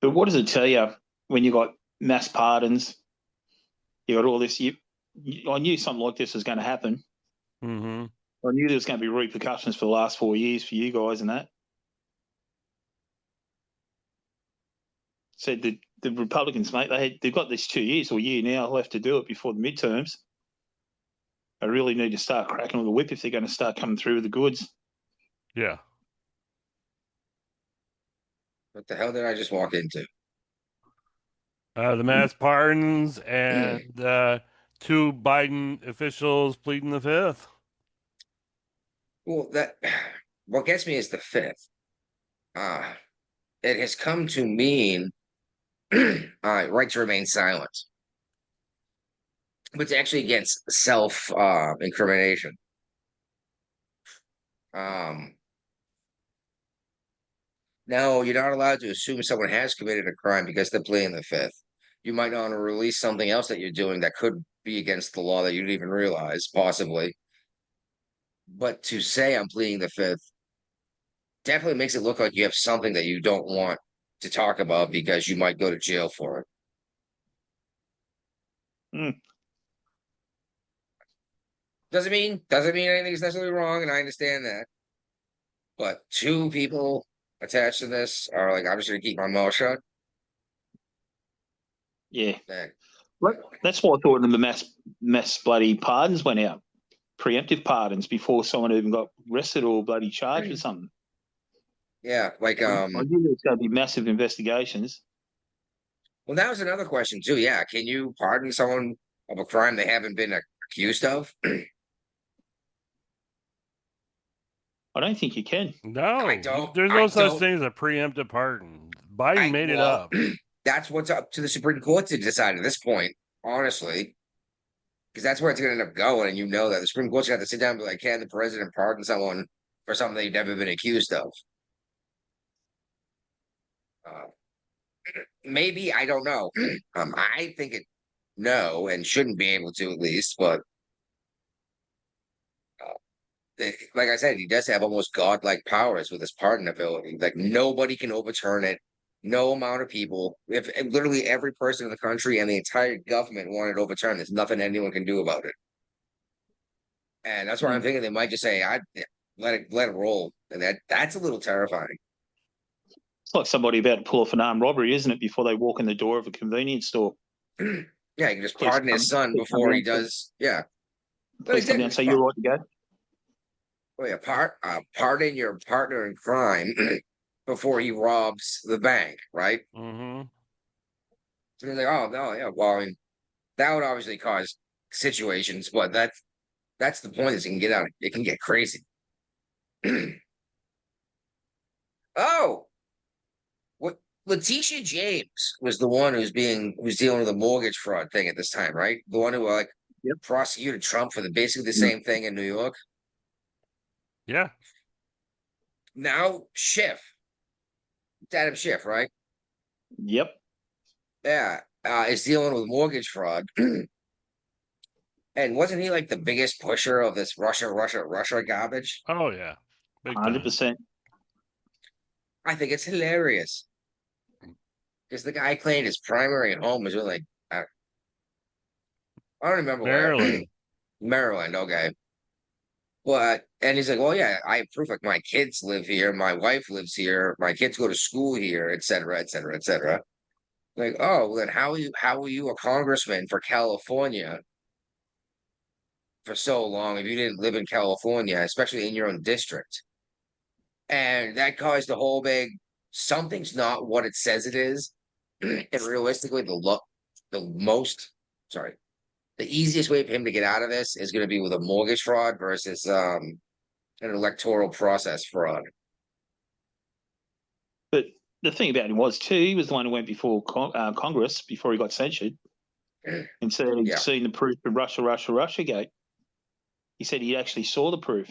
But what does it tell you when you got mass pardons? You got all this. I knew something like this was going to happen. Mm-hmm. I knew there was going to be repercussions for the last 4 years for you guys and that. So the Republicans, mate, they've got this 2 years or a year now left to do it before the midterms. They really need to start cracking on the whip if they're going to start coming through with the goods. Yeah. What the hell did I just walk into? The mass pardons and two Biden officials pleading the fifth. Well, what gets me is the fifth. It has come to mean right to remain silent, but it's actually against self incrimination. No, you're not allowed to assume someone has committed a crime because they're pleading the fifth. You might not want to release something else that you're doing that could be against the law that you didn't even realize, possibly. But to say I'm pleading the fifth definitely makes it look like you have something that you don't want to talk about because you might go to jail for it. Doesn't mean anything is necessarily wrong, and I understand that. But two people attached to this are like, I'm just gonna keep my mouth shut. Yeah. That's why I thought the mass bloody pardons went out. Preemptive pardons before someone even got arrested or bloody charged with something. Yeah, like I knew there was going to be massive investigations. Well, that was another question too. Yeah, can you pardon someone of a crime they haven't been accused of? I don't think you can. No, I don't. There's no such thing as a preemptive pardon. Biden made it up. That's what's up to the Supreme Court to decide at this point, honestly, because that's where it's going to end up going. And you know that the Supreme Court's going to have to sit down and be like, can the president pardon someone for something they've never been accused of? Maybe, I don't know. I think no, and shouldn't be able to at least, but like I said, he does have almost godlike powers with his pardon ability. Like nobody can overturn it. no amount of people, if literally every person in the country and the entire government wanted to overturn this, nothing anyone can do about it. And that's why I'm thinking they might just say, let it roll. And that's a little terrifying. It's like somebody about to pull off an armed robbery, isn't it? Before they walk in the door of a convenience store. Yeah, you can just Police pardon his son police come before he down, does. Yeah. But Police come down and say, exactly. you're right to go. Oh, yeah, pardon your partner in crime before he robs the bank, right? Mm-hmm. And he's like, oh no, yeah, well, I mean, that would obviously cause situations, but that's the point is it can get out, it can get crazy. Oh, what Letitia James was the one who's dealing with a mortgage fraud thing at this time, right? The one who prosecuted Trump for basically the same thing in New York. Yeah. Now Schiff, it's Adam Schiff, right? Yep. Yeah, is dealing with mortgage fraud. And wasn't he like the biggest pusher of this Russia garbage? Oh yeah. Big time. 100%. I think it's hilarious because the guy claimed his primary home was really I don't remember where. Maryland. Maryland, okay. And he's like, well, yeah, I have proof. Like my kids live here, my wife lives here, my kids go to school here, et cetera, et cetera, et cetera. Like, oh, well, then how were you a congressman for California for so long if you didn't live in California, especially in your own district? And that caused a whole big something's not what it says it is. And realistically, the easiest way for him to get out of this is going to be with a mortgage fraud versus an electoral process fraud. But the thing about him was, too, he was the one who went before Congress before he got censured and said he'd seen the proof of Russia gate. He said he actually saw the proof.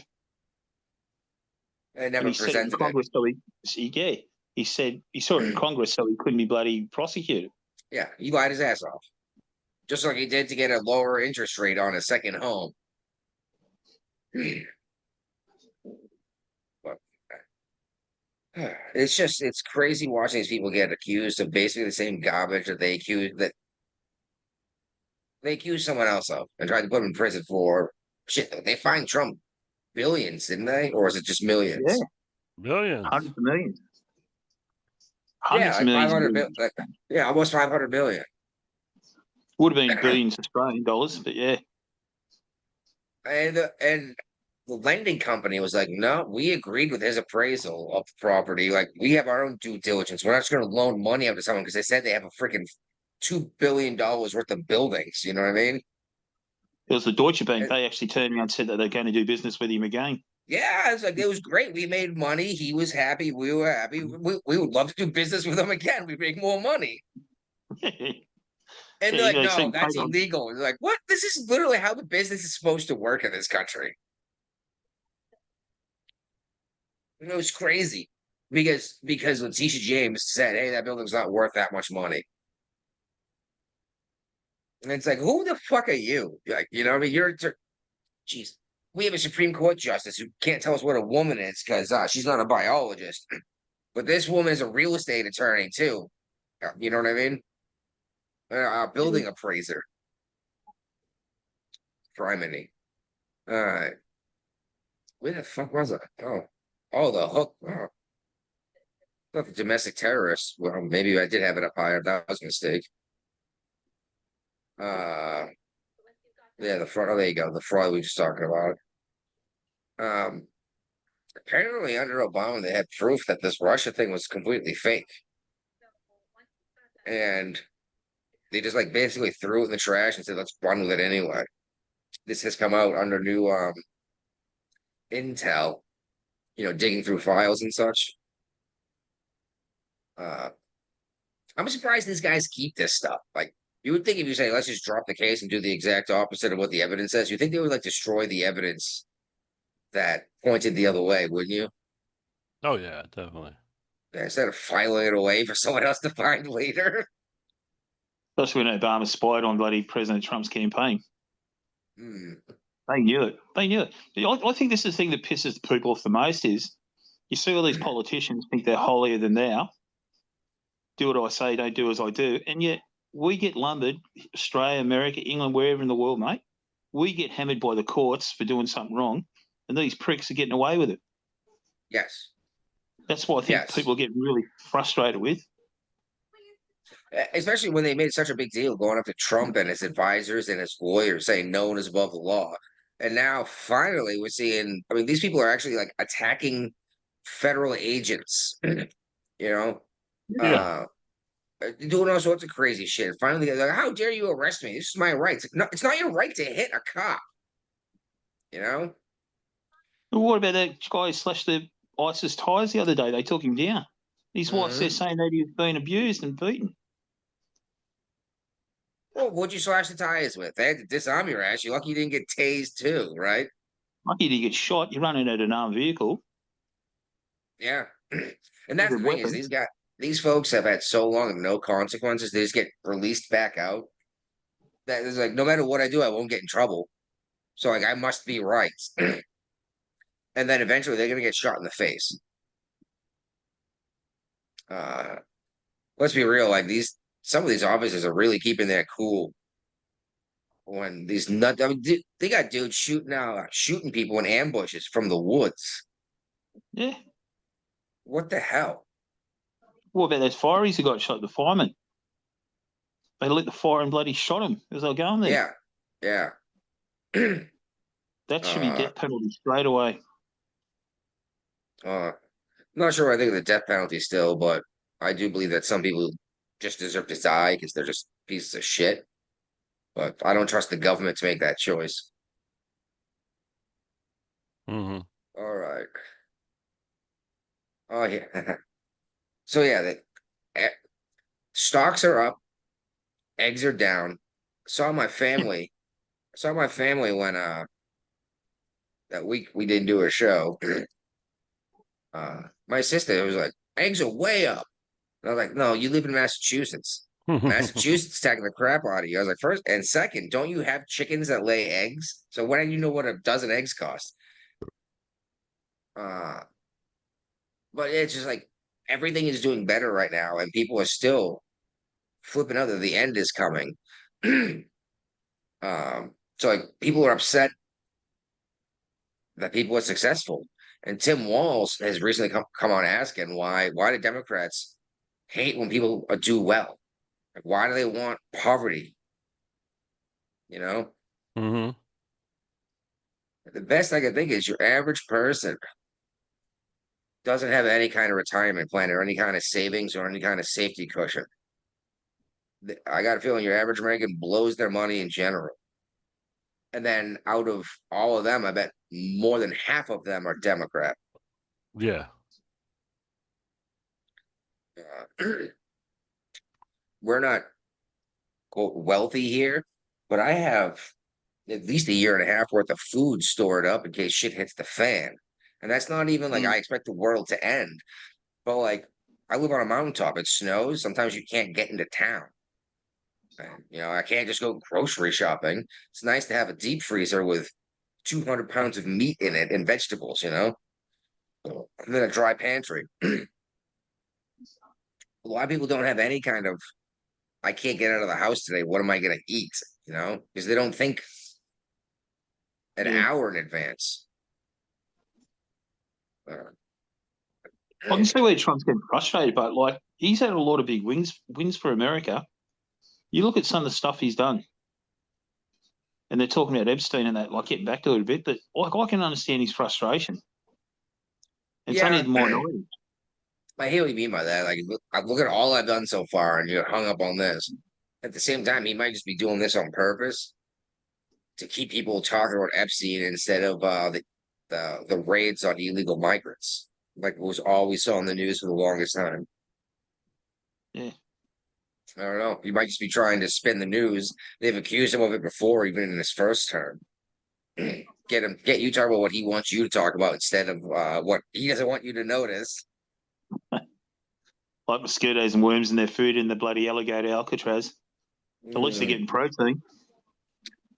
And never presented Congress, it. So he said he saw it in Congress, so he couldn't be bloody prosecuted. Yeah, he lied his ass off. Just like he did to get a lower interest rate on a second home. It's crazy watching these people get accused of basically the same garbage that they accused someone else of and tried to put him in prison for shit. They fined Trump billions, didn't they? Or is it just millions? Yeah. Millions. Hundreds of millions. Hundreds of millions. 500 yeah, almost 500 billion. Would have been billions Australian dollars, but yeah. And the lending company was like, no, we agreed with his appraisal of the property. Like, we have our own due diligence. We're not just going to loan money out to someone because they said they have a freaking $2 billion worth of buildings. You know what I mean? It was the Deutsche Bank. They actually turned around and said that they're going to do business with him again. Yeah, it's like it was great. We made money. He was happy. We were happy. We would love to do business with him again. We make more money. And they're like, no, that's illegal. They're like, what? This is literally how the business is supposed to work in this country. It was crazy because Letitia James said, hey, that building's not worth that much money. And it's like, who the fuck are you? Like, you know what I mean? Jeez. We have a Supreme Court justice who can't tell us what a woman is because she's not a biologist. But this woman is a real estate attorney too. You know what I mean? A building appraiser. Criminy. All right. Where the fuck was I? Oh, the hook. Oh. Not the domestic terrorists. Well, maybe I did have it up higher. That was a mistake. Yeah, the fraud. Oh, there you go. The fraud we were just talking about. Apparently under Obama, they had proof that this Russia thing was completely fake. And they just like basically threw it in the trash and said, let's run with it anyway. This has come out under new intel, digging through files and such. I'm surprised these guys keep this stuff. Like, you would think if you say, let's just drop the case and do the exact opposite of what the evidence says, you think they would like destroy the evidence that pointed the other way, wouldn't you? Oh, yeah, definitely. Yeah, instead of filing it away for someone else to find later. Especially when Obama spied on bloody President Trump's campaign. They knew it. I think this is the thing that pisses people off the most is you see all these politicians think they're holier than thou. do what I say, don't do as I do. And yet we get lumbered, Australia, America, England, wherever in the world, mate. We get hammered by the courts for doing something wrong, and these pricks are getting away with it. Yes. That's what I think Yes. people get really frustrated with. Especially when they made such a big deal going up to Trump and his advisors and his lawyers saying no one is above the law. And now finally we're seeing, I mean, these people are actually like attacking federal agents, you know, Yeah. doing all sorts of crazy shit. Finally, they're like, how dare you arrest me? This is my right. No, it's not your right to hit a cop, you know? Well, what about that guy who slashed the ISIS ties the other day? They took him down. His wife's there saying that he was being abused and beaten. Well, what'd you slash the tires with? They had to disarm your ass. You're lucky you didn't get tased too, right? Lucky to get shot. You're running at an armed vehicle. Yeah. And that's the With a thing is weapon. these folks have had so long of no consequences, they just get released back out. That is like no matter what I do, I won't get in trouble. So like I must be right. And then eventually they're gonna get shot in the face. Uh let's be real, like these some of these officers are really keeping their cool when these nut I mean, they got dudes shooting people in ambushes from the woods. Yeah. What the hell? What about those fireys who got shot, the firemen? They lit the fire and bloody shot him as they were going there. Yeah. Yeah. That should be death penalty straight away. I'm not sure what I think of the death penalty still, but I do believe that some people just deserve to die because they're just pieces of shit. But I don't trust the government to make that choice. Mm-hmm. All right. Oh yeah. So yeah, the stocks are up, eggs are down. Saw my family. Saw my family when that week we didn't do a show. My sister was like, eggs are way up. And I was like, no, you live in Massachusetts. Massachusetts taking the crap out of you. I was like, first and second, don't you have chickens that lay eggs? So why don't you know what a dozen eggs cost? But it's just like everything is doing better right now, and people are still flipping out that the end is coming. So like people are upset that people are successful. And Tim Walz has recently come on asking why do Democrats hate when people do well? Like why do they want poverty? You know? Mm-hmm. The best I can think is your average person doesn't have any kind of retirement plan or any kind of savings or any kind of safety cushion. I got a feeling your average American blows their money in general. And then out of all of them, I bet more than half of them are Democrat. Yeah. We're not quote wealthy here, but I have at least a year and a half worth of food stored up in case shit hits the fan. And that's not even like I expect the world to end. But like I live on a mountaintop, it snows. Sometimes you can't get into town. And, I can't just go grocery shopping. It's nice to have a deep freezer with 200 pounds of meat in it and vegetables, and then a dry pantry. A lot of people don't have any kind of, I can't get out of the house today. What am I going to eat? Because they don't think an hour in advance. I can see where Trump's getting frustrated, but like he's had a lot of big wins for America. You look at some of the stuff he's done, and they're talking about Epstein and that, like getting back to it a bit, but like I can understand his frustration. It's only the minority. I hear what you mean by that. Like, look at all I've done so far, and you're hung up on this. At the same time, he might just be doing this on purpose to keep people talking about Epstein instead of the raids on illegal migrants, like was all we saw in the news for the longest time. Yeah. I don't know. He might just be trying to spin the news. They've accused him of it before, even in his first term. Get you talking about what he wants you to talk about instead of what he doesn't want you to notice. Like mosquitoes and worms in their food in the bloody alligator Alcatraz. At least they're getting protein.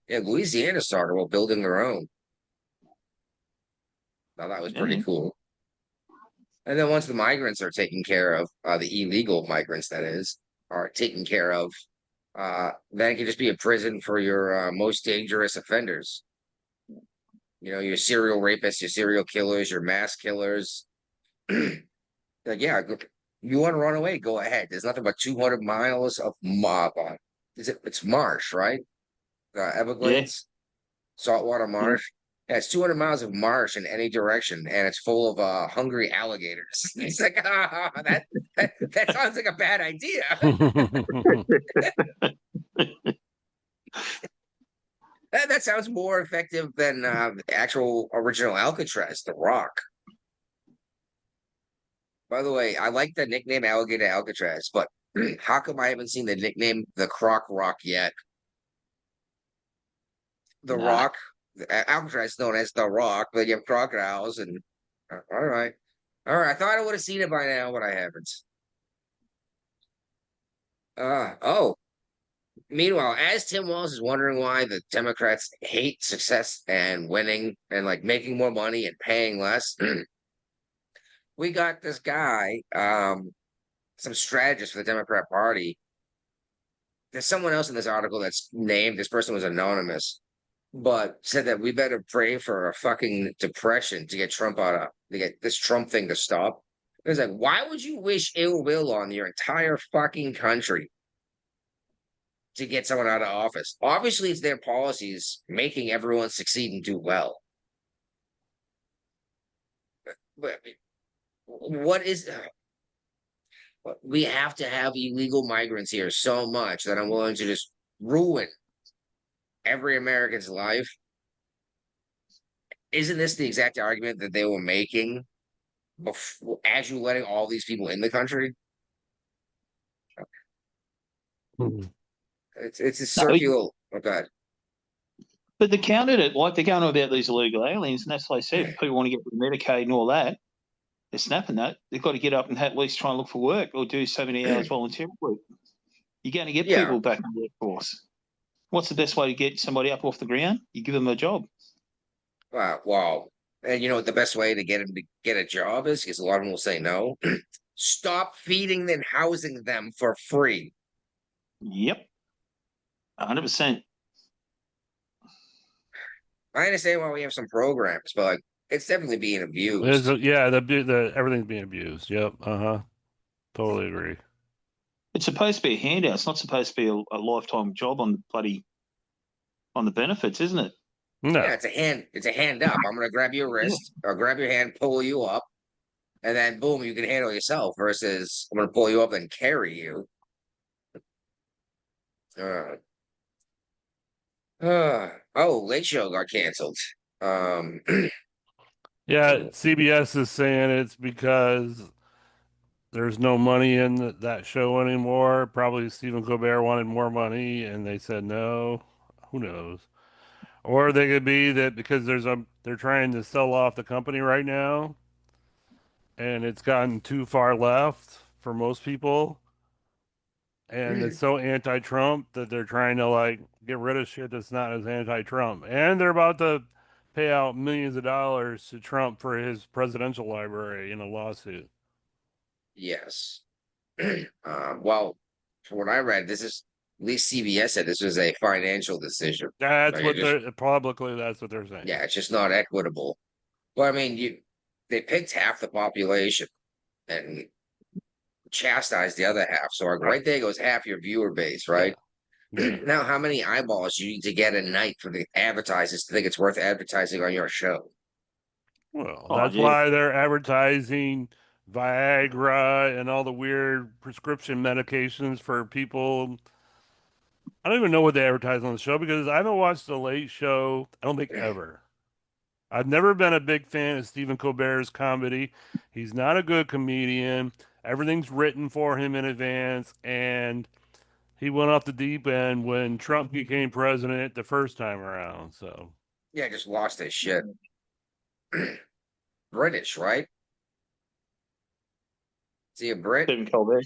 Yeah, Louisiana's talking about building their own. Now that was pretty cool. And then once the migrants are taken care of, the illegal migrants, that is, are taken care of, then it can just be a prison for your most dangerous offenders. You know, your serial rapists, your serial killers, your mass killers. Like, yeah, you want to run away? Go ahead. There's nothing but 200 miles of mob. It's marsh, right? Yeah. Everglades, saltwater Yeah. marsh. Yeah, it's 200 miles of marsh in any direction, and it's full of hungry alligators. It's like, that sounds like a bad idea. That sounds more effective than the actual original Alcatraz, The Rock. By the way, I like the nickname Alligator Alcatraz, but how come I haven't seen the nickname The Croc Rock yet? The Nah. Rock, Alcatraz is known as The Rock, but you have crocodiles and all right. All right. I thought I would have seen it by now, but I haven't. Oh. Meanwhile, as Tim Walz is wondering why the Democrats hate success and winning and like making more money and paying less, we got this guy, some strategist for the Democrat Party. There's someone else in this article that's named. This person was anonymous, but said that we better pray for a fucking depression to get Trump out of to get this Trump thing to stop. It's like, why would you wish ill will on your entire fucking country to get someone out of office? Obviously, it's their policies making everyone succeed and do well. But what is we have to have illegal migrants here so much that I'm willing to just ruin every American's life. Isn't this the exact argument that they were making before, as you letting all these people in the country? It's a circular. Oh, God. But the candidate, like they're going about these illegal aliens, and that's what they said. People want to get Medicaid and all that. They're snapping that. They've got to get up and at least try and look for work or do so many hours volunteer work. You're going to get people back in the workforce. What's the best way to get somebody up off the ground? You give them a job. Wow. And you know what the best way to get them to get a job is? Because a lot of them will say no. Stop feeding and housing them for free. Yep. 100%. I understand why we have some programs, but like it's definitely being abused. The everything's being abused. Yep. Totally agree. It's supposed to be a handout. It's not supposed to be a lifetime job on the benefits, isn't it? No. Yeah, it's a hand up. I'm gonna grab your wrist or grab your hand, pull you up, and then boom, you can handle yourself versus I'm gonna pull you up and carry you. Late Show got canceled. Yeah, CBS is saying it's because there's no money in that show anymore. Probably Stephen Colbert wanted more money and they said no. Who knows? Or they could be that because they're trying to sell off the company right now and it's gotten too far left for most people. And it's so anti-Trump that they're trying to like get rid of shit that's not as anti-Trump. And they're about to pay out millions of dollars to Trump for his presidential library in a lawsuit. Yes. Well, from what I read, this is at least CBS said this was a financial decision. That's Like, what they're publicly. That's what they're saying. Yeah, it's just not equitable. But I mean, they picked half the population and chastised the other half. So right there goes half your viewer base, right? Yeah. Now, how many eyeballs do you need to get a night for the advertisers to think it's worth advertising on your show? Well, that's why they're advertising Viagra and all the weird prescription medications for people. I don't even know what they advertise on the show because I haven't watched The Late Show, I don't think ever. I've never been a big fan of Stephen Colbert's comedy. He's not a good comedian. Everything's written for him in advance, and he went off the deep end when Trump became president the first time around. So yeah, just lost his shit. British, right? Is he a Brit? Stephen Colbert.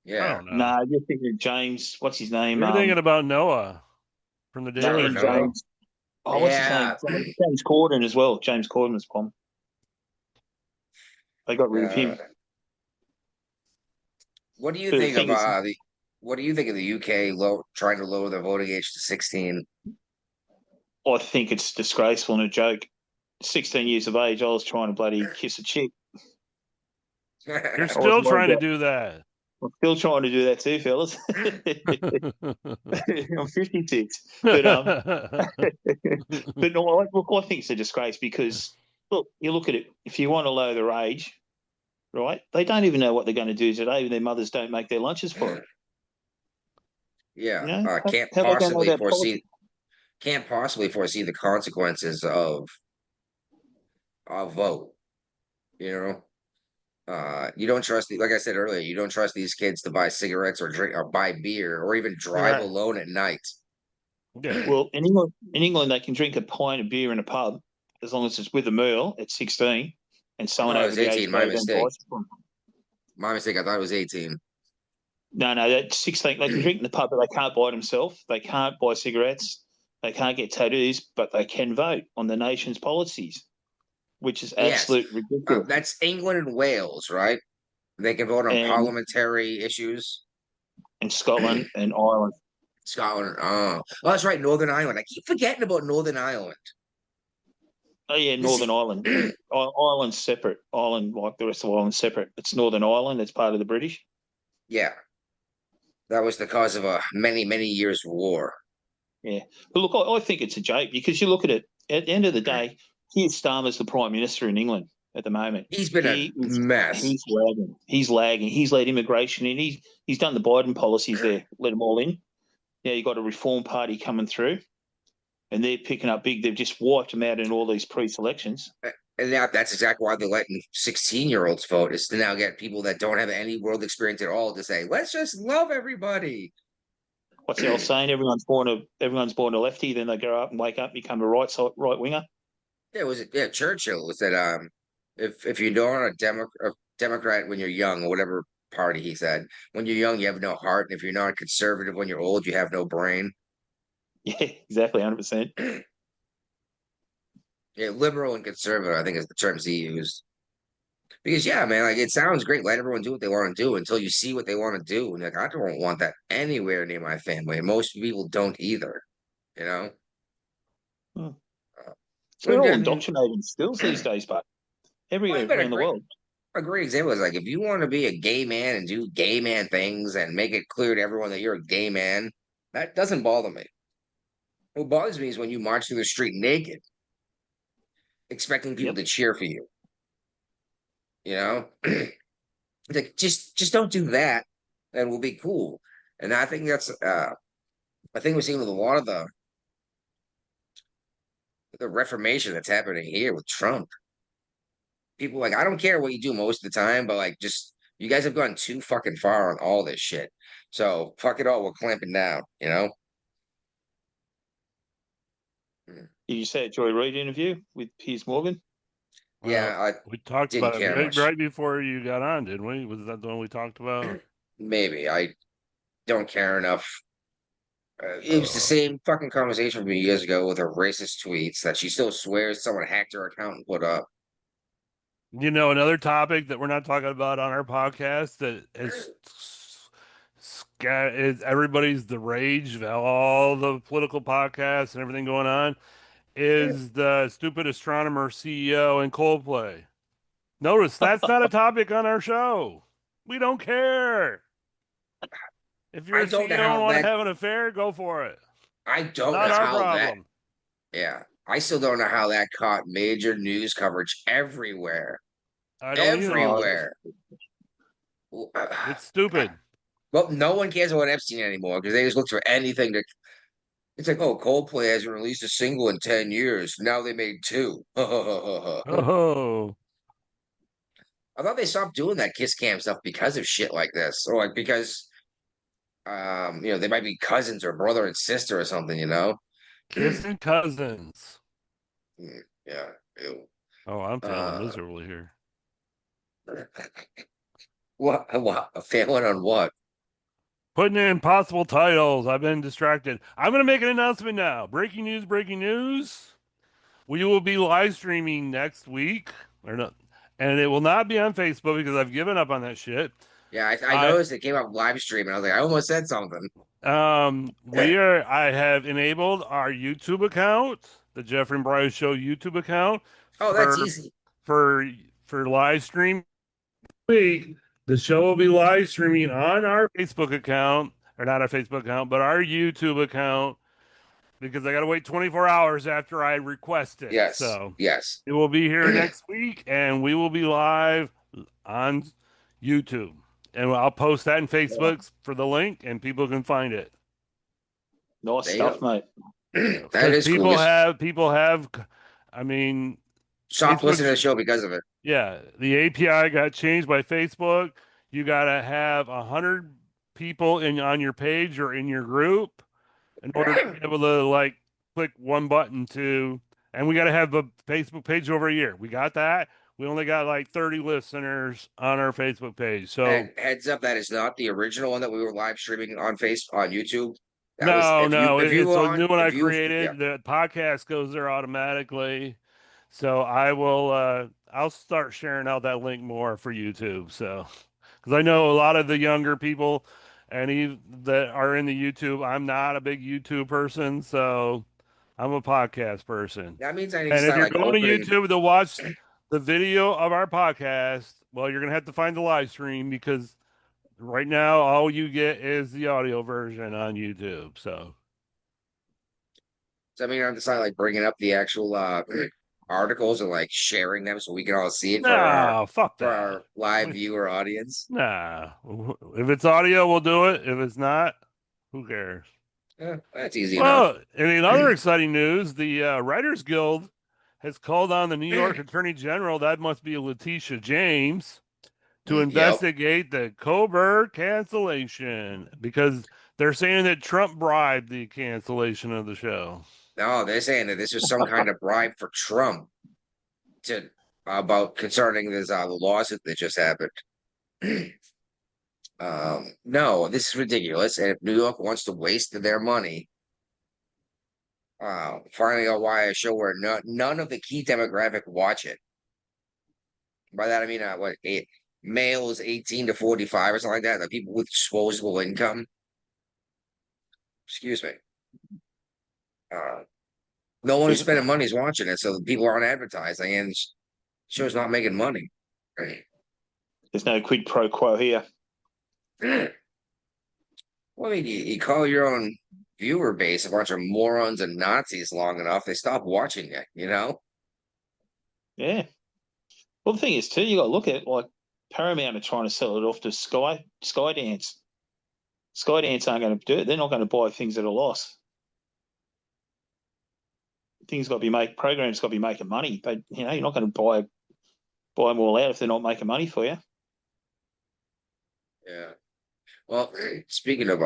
Yeah. No, you're thinking of James. What's his name? You're thinking about Noah from the Daily Show. James. Oh, what's his name? James Corden as well. James Corden was bomb. They got rid of him. What do you But the think of thing is, what do you think of the UK trying to lower the voting age to 16? I think it's disgraceful and a joke. 16 years of age, I was trying to bloody kiss a chick. You're I still wasn't worried trying to about- do that. I'm still trying to do that too, fellas. I'm 56. But but no, look, I think it's a disgrace because look, you look at it. If you want to lower their age, right? They don't even know what they're going to do today. Their mothers don't make their lunches for them. Yeah, You know, can't how they don't know possibly about foresee politics. the consequences of a vote. You know, you don't trust like I said earlier, you don't trust these kids to buy cigarettes or drink or buy beer or even drive Right. alone at night. Yeah. Well, in England, they can drink a pint of beer in a pub as long as it's with a meal at 16, and someone Oh, it over was the age 18. of My 18 mistake. buys it for them. My mistake. I thought it was 18. No, that's 16. They can drink in the pub, but they can't buy it themselves. They can't buy cigarettes. They can't get tattoos, but they can vote on the nation's policies, which is Yes, absolute ridiculous. that's England and Wales, right? They can vote on And parliamentary issues. in Scotland and Ireland. Scotland. Oh, that's right. Northern Ireland. I keep forgetting about Northern Ireland. Oh yeah, Northern Ireland. Ireland's separate. Ireland, like the rest of Ireland, separate. It's Northern Ireland. It's part of the British. Yeah, that was the cause of a many years of war. Yeah, but look, I think it's a joke because you look at it. At the end of the day, Keir Starmer's the Prime Minister in England at the moment. He's been a mess. He's lagging. He's lagging. He's led immigration in. He's done the Biden policies there. Let them all in. Yeah, you got a Reform Party coming through, and they're picking up big. They've just wiped them out in all these pre-selections. And now that's exactly why they're letting 16-year-olds vote, is to now get people that don't have any world experience at all to say, let's just love everybody. What's the old saying? Everyone's born a lefty, then they grow up and wake up, become a right winger. Yeah, Churchill said, if you don't a Democrat when you're young, or whatever party he said, when you're young you have no heart, and if you're not conservative when you're old, you have no brain. Yeah, exactly, 100%. Yeah, liberal and conservative, I think, is the terms he used. Because yeah, man, like it sounds great. Let everyone do what they want to do until you see what they want to do. And like, I don't want that anywhere near my family. And most people don't either. You know. So they're all indoctrinating skills these days, but everywhere around the world. A great example is like if you want to be a gay man and do gay man things and make it clear to everyone that you're a gay man, that doesn't bother me. What bothers me is when you march through the street naked, expecting people to cheer for you. You know, like just don't do that, and we'll be cool. And I think that's I think we're seeing with a lot of the reformation that's happening here with Trump. People like, I don't care what you do most of the time, but like, just you guys have gone too fucking far on all this shit. So fuck it all, we're clamping down. You know. Did you say a Joy Reid interview with Piers Morgan? Yeah, we talked about it right before you got on, didn't we? Was that the one we talked about? Maybe I don't care enough. It was the same fucking conversation from years ago with her racist tweets that she still swears someone hacked her account and put up. You know, another topic that we're not talking about on our podcast that is everybody's the rage of all the political podcasts and everything going on is the stupid astronomer CEO in Coldplay. Notice that's not a topic on our show. We don't care. If you're a CEO and want to have an affair, go for it. I don't not know our how problem. Yeah, I still don't know how that caught major news coverage everywhere. I don't everywhere. It's stupid. Well, no one cares about Epstein anymore because they just look for anything to. It's like, oh, Coldplay hasn't released a single in 10 years. Now they made two. Oh. I thought they stopped doing that kiss cam stuff because of shit like this, or like because, they might be cousins or brother and sister or something, you know. Kissing cousins. Yeah. Ew. Oh, I'm feeling miserable here. What? Failing on what? Putting in possible titles. I've been distracted. I'm going to make an announcement now. Breaking news. We will be live streaming next week. Or not. and it will not be on Facebook because I've given up on that shit. Yeah, I noticed it came up live stream, and I was like, I almost said something. I have enabled our YouTube account, the Jeffrey and Brian Show YouTube account Oh, that's for easy. for for live stream week. The show will be live streaming on our Facebook account, or not our Facebook account, but our YouTube account, because I got to wait 24 hours after I request it. Yes, So yes. it will be here next week, and we will be live on YouTube. And I'll post that in Facebook for the link, and people can find it. Nice There you stuff, go. mate. That Because is cool. people have, I mean, Stop Facebook- listening to the show because of it. yeah, the API got changed by Facebook. You got to have 100 people on your page or in your group in order to be able to like click one button to, and we got to have a Facebook page over a year. We got that. We only got like 30 listeners on our Facebook page. So And heads up, that is not the original one that we were live streaming on YouTube. That no, was it's a new one I yeah. created. The podcast goes there automatically. So I will I'll start sharing out that link more for YouTube. So because I know a lot of the younger people that are in the YouTube, I'm not a big YouTube person, so I'm a podcast person. That means I need to And if start you're like going to opening. YouTube to watch the video of our podcast, well, you're gonna have to find the live stream because right now all you get is the audio version on YouTube. So So I mean, I decide like bringing up the actual articles and like sharing them so we can all see it no, fuck for our that. live viewer audience. Nah, if it's audio, we'll do it. If it's not, who cares? Yeah, that's easy enough. Well, and in other exciting news, the Writers Guild has called on the New York Attorney General, that must be Letitia James, to investigate the Coburn cancellation because they're saying that Trump bribed the cancellation of the show. No, they're saying that this was some kind of bribe for Trump to about concerning this lawsuit that just happened. No, this is ridiculous. And if New York wants to waste their money, finding out why a show where none of the key demographic watch it. By that I mean males 18 to 45 or something like that, the people with disposable income. Excuse me. No one who's spending money is watching it, so the people aren't advertising, and the show's not making money. There's no quid pro quo here. Well, I mean, you call your own viewer base a bunch of morons and Nazis long enough, they stop watching it, you know? Yeah. Well, the thing is, too, you got to look at it like Paramount are trying to sell it off to Skydance. Skydance aren't going to do it. They're not going to buy things at a loss. Programs got to be making money, but you're not going to buy them all out if they're not making money for you. Yeah. Well, speaking of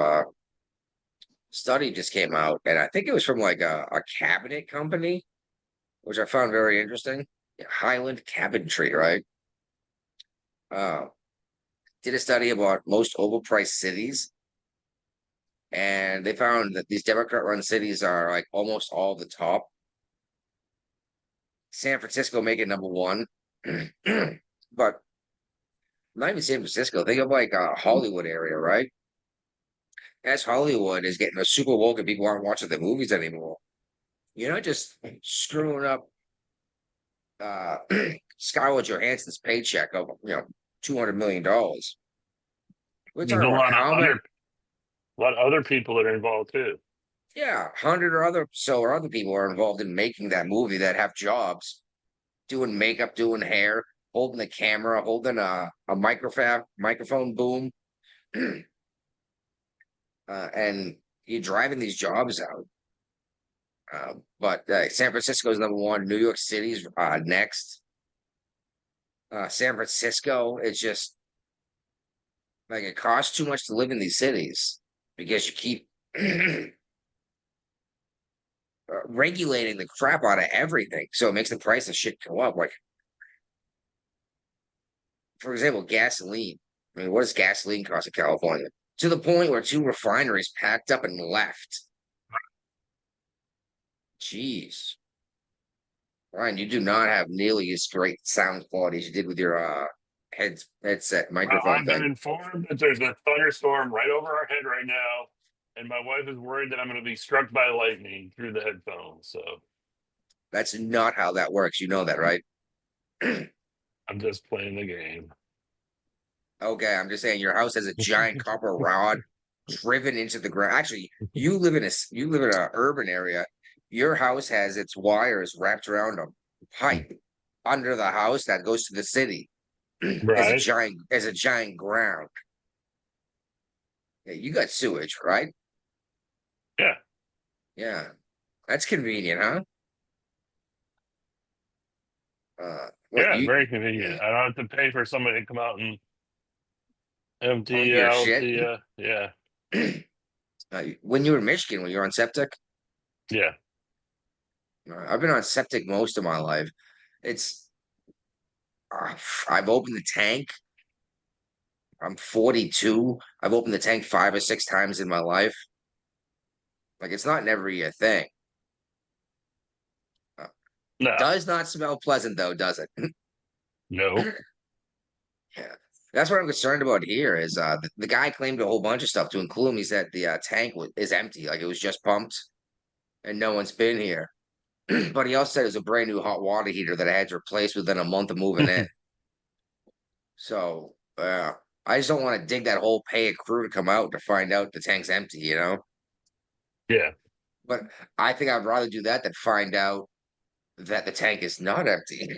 study just came out, and I think it was from like a cabinet company, which I found very interesting. Highland Cabinetry, right? Did a study about most overpriced cities, and they found that these Democrat-run cities are like almost all the top. San Francisco making number one, but not even San Francisco. Think of like a Hollywood area, right? As Hollywood is getting a super woke and people aren't watching the movies anymore. You're not just screwing up Scarlett Johansson's paycheck of $200 million. We're There's talking a about how many, lot of other people that are involved too. yeah, 100 or other people are involved in making that movie that have jobs, doing makeup, doing hair, holding the camera, holding a microphone boom. And you're driving these jobs out. But San Francisco is number one. New York City's next. San Francisco, it's just like it costs too much to live in these cities because you keep regulating the crap out of everything. So it makes the price of shit go up. Like, for example, gasoline. I mean, what does gasoline cost in California? To the point where 2 refineries packed up and left. Jeez. Ryan, you do not have nearly as great sound quality as you did with your headset Well, microphone I've been thing. informed that there's a thunderstorm right over our head right now, and my wife is worried that I'm going to be struck by lightning through the headphones. So That's not how that works. You know that, right? I'm just playing the game. Okay, I'm just saying your house has a giant copper rod driven into the ground. Actually, you live in an urban area. Your house has its wires wrapped around a pipe under the house that goes to the city Right? as a giant ground. Yeah, you got sewage, right? Yeah. Yeah. That's convenient, huh? What Yeah, you very convenient. I don't have to pay for somebody to come out and on empty your out shit? the yeah. When you were in Michigan, when you were on septic, Yeah. I've been on septic most of my life. It's uh, I've opened the tank. I'm 42. I've opened the tank 5 or 6 times in my life. Like it's not never a thing. Uh, No. does not smell pleasant though, does it? No. Yeah. That's what I'm concerned about here is the guy claimed a whole bunch of stuff to include him. He said the is empty, like it was just pumped and no one's been here. But he also said it was a brand new hot water heater that I had to replace within a month of moving in. So I just don't want to dig that hole, pay a crew to come out to find out the tank's empty, you know? Yeah. But I think I'd rather do that than find out that the tank is not empty.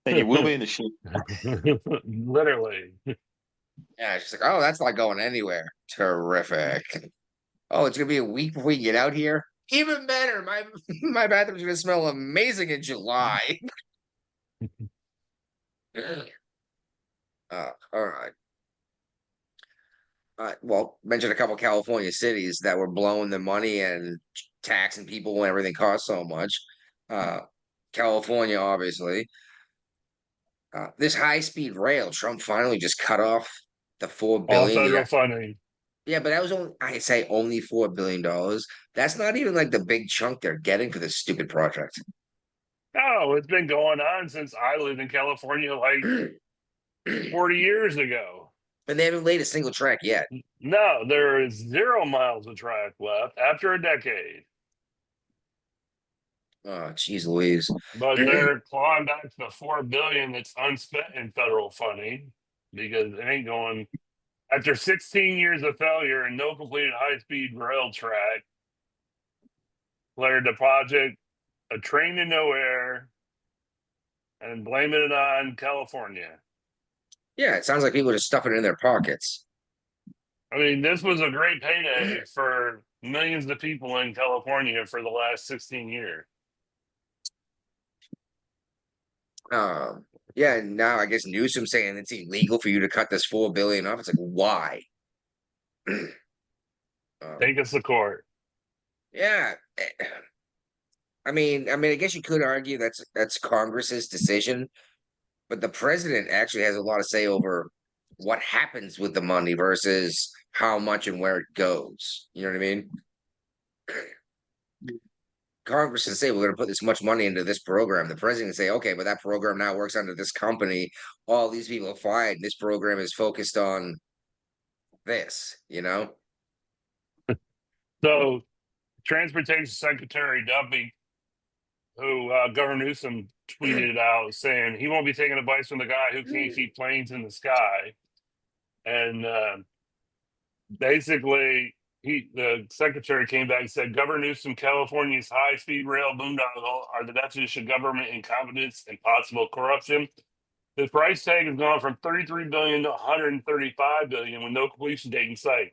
Then you will be in the shit. Literally. Yeah, she's like, oh, that's not going anywhere. Terrific. Oh, it's gonna be a week before you get out here. Even better. My my bathroom's gonna smell amazing in July. All right. Well, mentioned a couple California cities that were blowing the money and taxing people when everything costs so much. Uh, California, obviously. This high-speed rail, Trump finally just cut off the $4 All billion. federal funding. Yeah, but that was only I say only $4 billion. That's not even like the big chunk they're getting for this stupid project. Oh, it's been going on since I lived in California like 40 years ago. And they haven't laid a single track yet. No, there is 0 miles of track left after a decade. Oh, geez, Louise. But they're clawing back to the $4 billion that's unspent in federal funding because it ain't going. After 16 years of failure and no completed high-speed rail track, declared the project a train to nowhere and blaming it on California. Yeah, it sounds like people just stuff it in their pockets. I mean, this was a great payday for millions of people in California for the last 16 years. Yeah, and now I guess Newsom saying it's illegal for you to cut this $4 billion off. It's like, why? Take us to court. Yeah. I guess you could argue that's Congress's decision, but the president actually has a lot of say over what happens with the money versus how much and where it goes. You know what I mean? Congress can say we're going to put this much money into this program. The president can say, okay, but that program now works under this company. All these people are fired. This program is focused on this, you know? So, Transportation Secretary Duffy, who Governor Newsom tweeted out saying he won't be taking advice from the guy who can't keep planes in the sky. And basically, the secretary came back and said, Governor Newsom, California's high-speed rail boondoggle are the definition of government incompetence and possible corruption. The price tag has gone from $33 billion to $135 billion with no completion date in sight.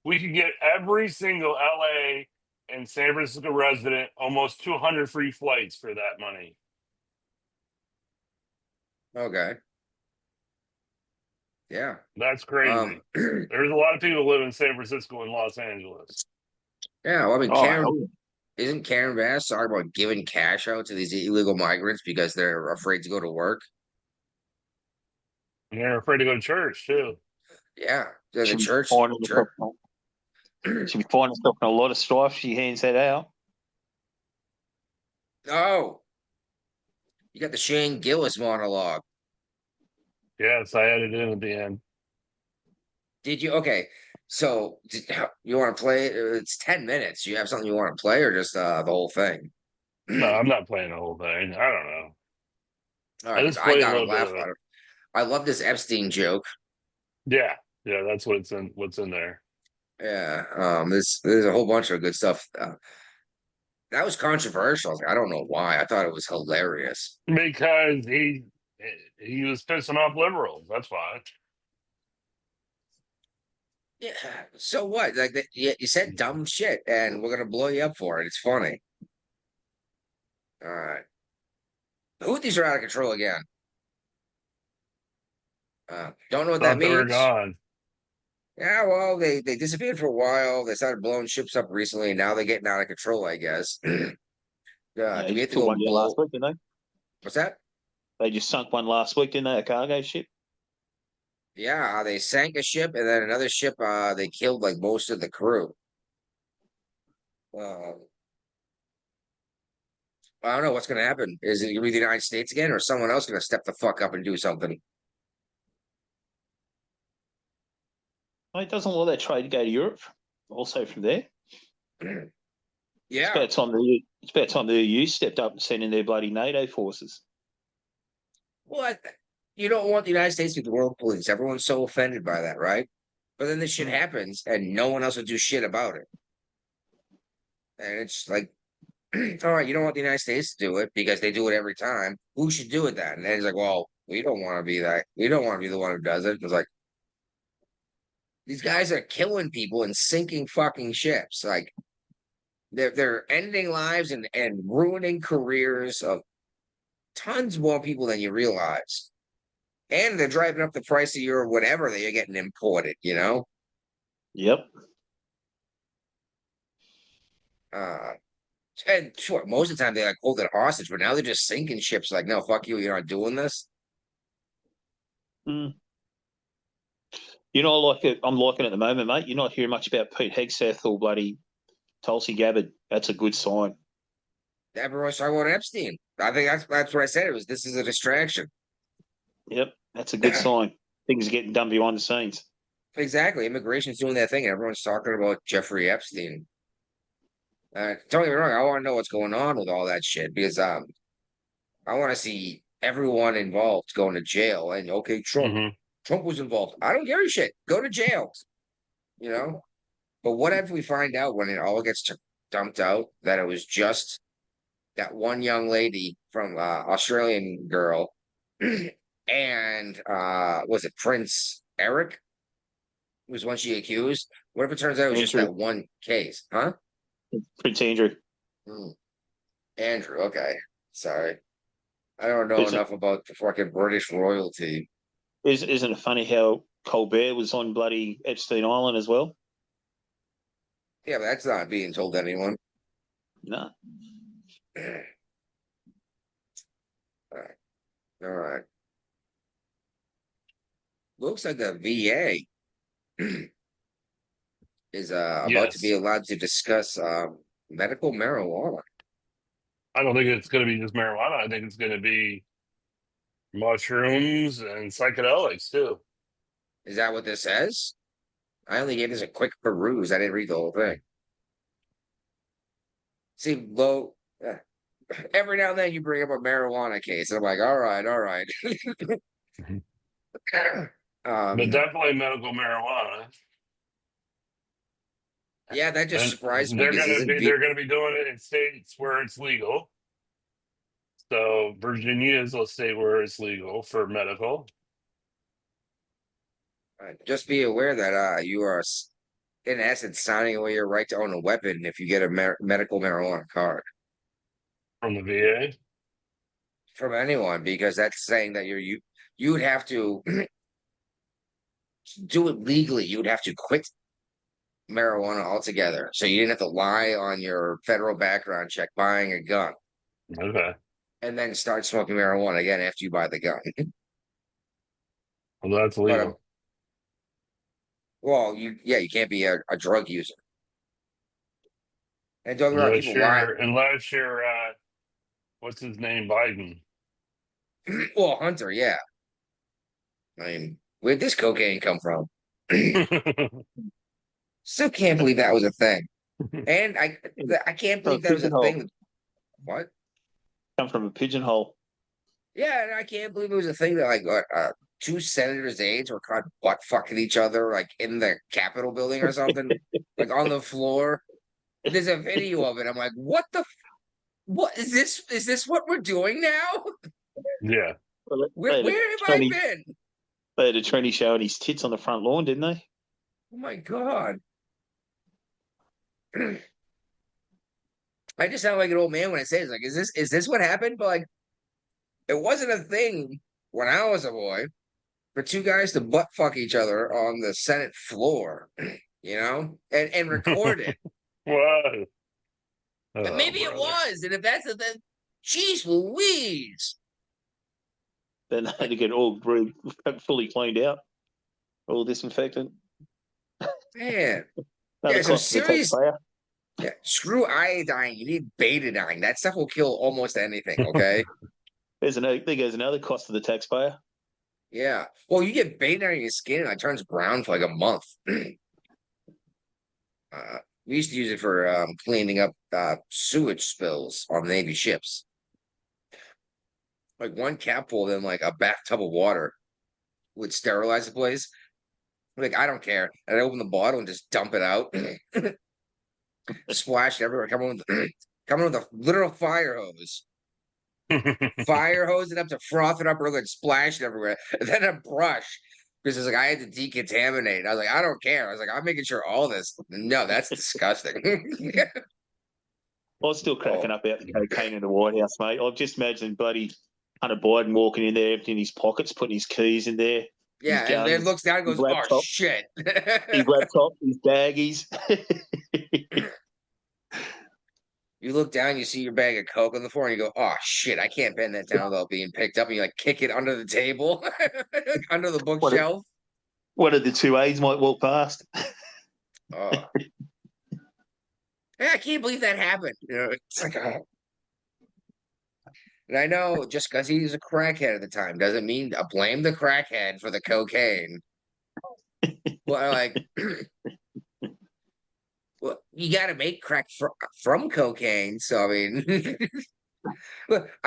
We could get every single LA and San Francisco resident almost 200 free flights for that money. Okay. Yeah. That's crazy. There's a lot of people who live in San Francisco and Los Angeles. Yeah, well, I mean, Oh, isn't Karen Bass talking about giving cash out to these illegal migrants because they're afraid to go to work? And they're afraid to go to church, too. Yeah, the She'll be church. finding herself in a lot of strife. She hands that out. Oh, you got the Shane Gillis monologue. Yes, I added it in at the end. Did you? Okay. So you want to play? It's 10 minutes. You have something you want to play, or just the whole thing? No, I'm not playing the whole thing. I don't know. All I right, because just I played a gotta little bit laugh of at it. it. I love this Epstein joke. Yeah, yeah, that's what's in there. Yeah, there's a whole bunch of good stuff. That was controversial. I don't know why. I thought it was hilarious. Because he was pissing off liberals. That's why. Yeah. So what? Like you said dumb shit, and we're gonna blow you up for it. It's funny. All right. Houthis are out of control again. Don't know what that Thought they were means. gone. Yeah, well, they disappeared for a while. They started blowing ships up recently. Now they're getting out of control, I guess. Yeah, Do we they have to took go one down last blow? week, didn't What's that? they? They just sunk one last week, didn't they? A cargo ship. Yeah, they sank a ship, and then another ship. They killed like most of the crew. Um, I don't know what's going to happen. Is it going to be the United States again, or someone else going to step the fuck up and do something? Mate, doesn't all that trade go to Europe? Also from there. It's Yeah. about time the EU stepped up and sent in their bloody NATO forces. Well, you don't want the United States to be the world police. Everyone's so offended by that, right? But then this shit happens, and no one else will do shit about it. And it's like, all right, you don't want the United States to do it because they do it every time. Who should do it then? And then he's like, well, we don't want to be that. We don't want to be the one who does it. It's like, these guys are killing people and sinking fucking ships. Like, they're ending lives and ruining careers of tons more people than you realize. And they're driving up the price of your whatever that you're getting imported, you know? Yep. And sure, most of the time they like hold it hostage, but now they're just sinking ships like, no, fuck you, you're not doing this. Mm. You know, I'm liking it at the moment, mate. You're not hearing much about Pete Hegseth or bloody Tulsi Gabbard. That's a good sign. Everyone's talking about Epstein. I think that's what I said. It was this is a distraction. Yep, that's a good sign. Things are getting done behind the scenes. Exactly. Immigration's doing their thing, and everyone's talking about Jeffrey Epstein. Don't get me wrong, I want to know what's going on with all that shit because I want to see everyone involved going to jail. And okay, Trump was involved. I don't give a shit. Go to jail. You know? But what if we find out when it all gets dumped out that it was just that one young lady from Australian girl and was it Prince Eric was one she accused? What if it turns out it was just Andrew. that one case? Huh? Prince Andrew. Andrew, okay. Sorry. I don't know enough about the fucking British royalty. Isn't it funny how Colbert was on bloody Epstein Island as well? Yeah, but that's not being told to anyone. No. All right. Looks like the VA is about to be Yes. allowed to discuss medical marijuana. I don't think it's going to be just marijuana. I think it's going to be mushrooms and psychedelics too. Is that what this says? I only gave this a quick peruse. I didn't read the whole thing. See, low. Every now and then you bring up a marijuana case. And I'm like, all right, all right. But definitely medical marijuana. Yeah, that just And surprised me because they're gonna be doing it in states where it's legal. So Virginia is a state where it's legal for medical. just be aware that you are in essence signing away your right to own a weapon if you get a medical marijuana card From the VA. from anyone, because that's saying that you would have to do it legally. You would have to quit marijuana altogether. So you didn't have to lie on your federal background check buying a gun Okay. and then start smoking marijuana again after you buy the gun. Well, that's legal. Well, you can't be a drug user. And don't get me wrong, people lie. Unless you're what's his name, Biden. Well, Hunter, yeah. I mean, where'd this cocaine come from? Still can't believe that was a thing. And I can't believe that was a thing. What? Come from a pigeonhole. Yeah, and I can't believe it was a thing that like two senators' aides were caught butt fucking each other like in the Capitol building or something, like on the floor. There's a video of it. I'm like, what is this? Is this what we're doing now? Yeah. Well, Where have I been? They had a tranny showing his tits on the front lawn, didn't they? Oh my God. I just sound like an old man when I say it's like, is this what happened? But like, it wasn't a thing when I was a boy for two guys to butt fuck each other on the Senate floor, you know, and record it. What? And maybe it was, and if that's the thing, jeez Louise. Then they had to get all fully cleaned out, all disinfectant. Man. Another Yeah, so cost to the serious. taxpayer. Yeah, screw iodine. You need betadine. That stuff will kill almost anything. Okay. There goes another cost to the taxpayer. Yeah. Well, you get betadine in your skin and it turns brown for like a month. We used to use it for cleaning up sewage spills on Navy ships. Like one capful, then like a bathtub of water would sterilize the place. Like, I don't care. And I open the bottle and just dump it out. Splash it everywhere. Coming with a literal fire hose. Fire hose it up to froth it up real good, splash it everywhere. And then a brush. Because it's like I had to decontaminate. I was like, I don't care. I was like, I'm making sure all this. No, that's disgusting. I was still cracking up about the cocaine in the White House, mate. I've just imagined bloody Hunter Biden walking in there, emptying his pockets, putting his keys in there. Yeah, and then looks down and goes, "Oh shit!" His laptop, his baggies. You look down, you see your bag of Coke on the floor, and you go, "Oh shit! I can't bend that down without being picked up." And you like kick it under the table, under the bookshelf. One of the two aides might walk past. Oh, yeah, I can't believe that happened. You know, it's like, and I know just because he was a crackhead at the time doesn't mean I blame the crackhead for the cocaine. Well, like, well, you got to make crack from cocaine. So I mean,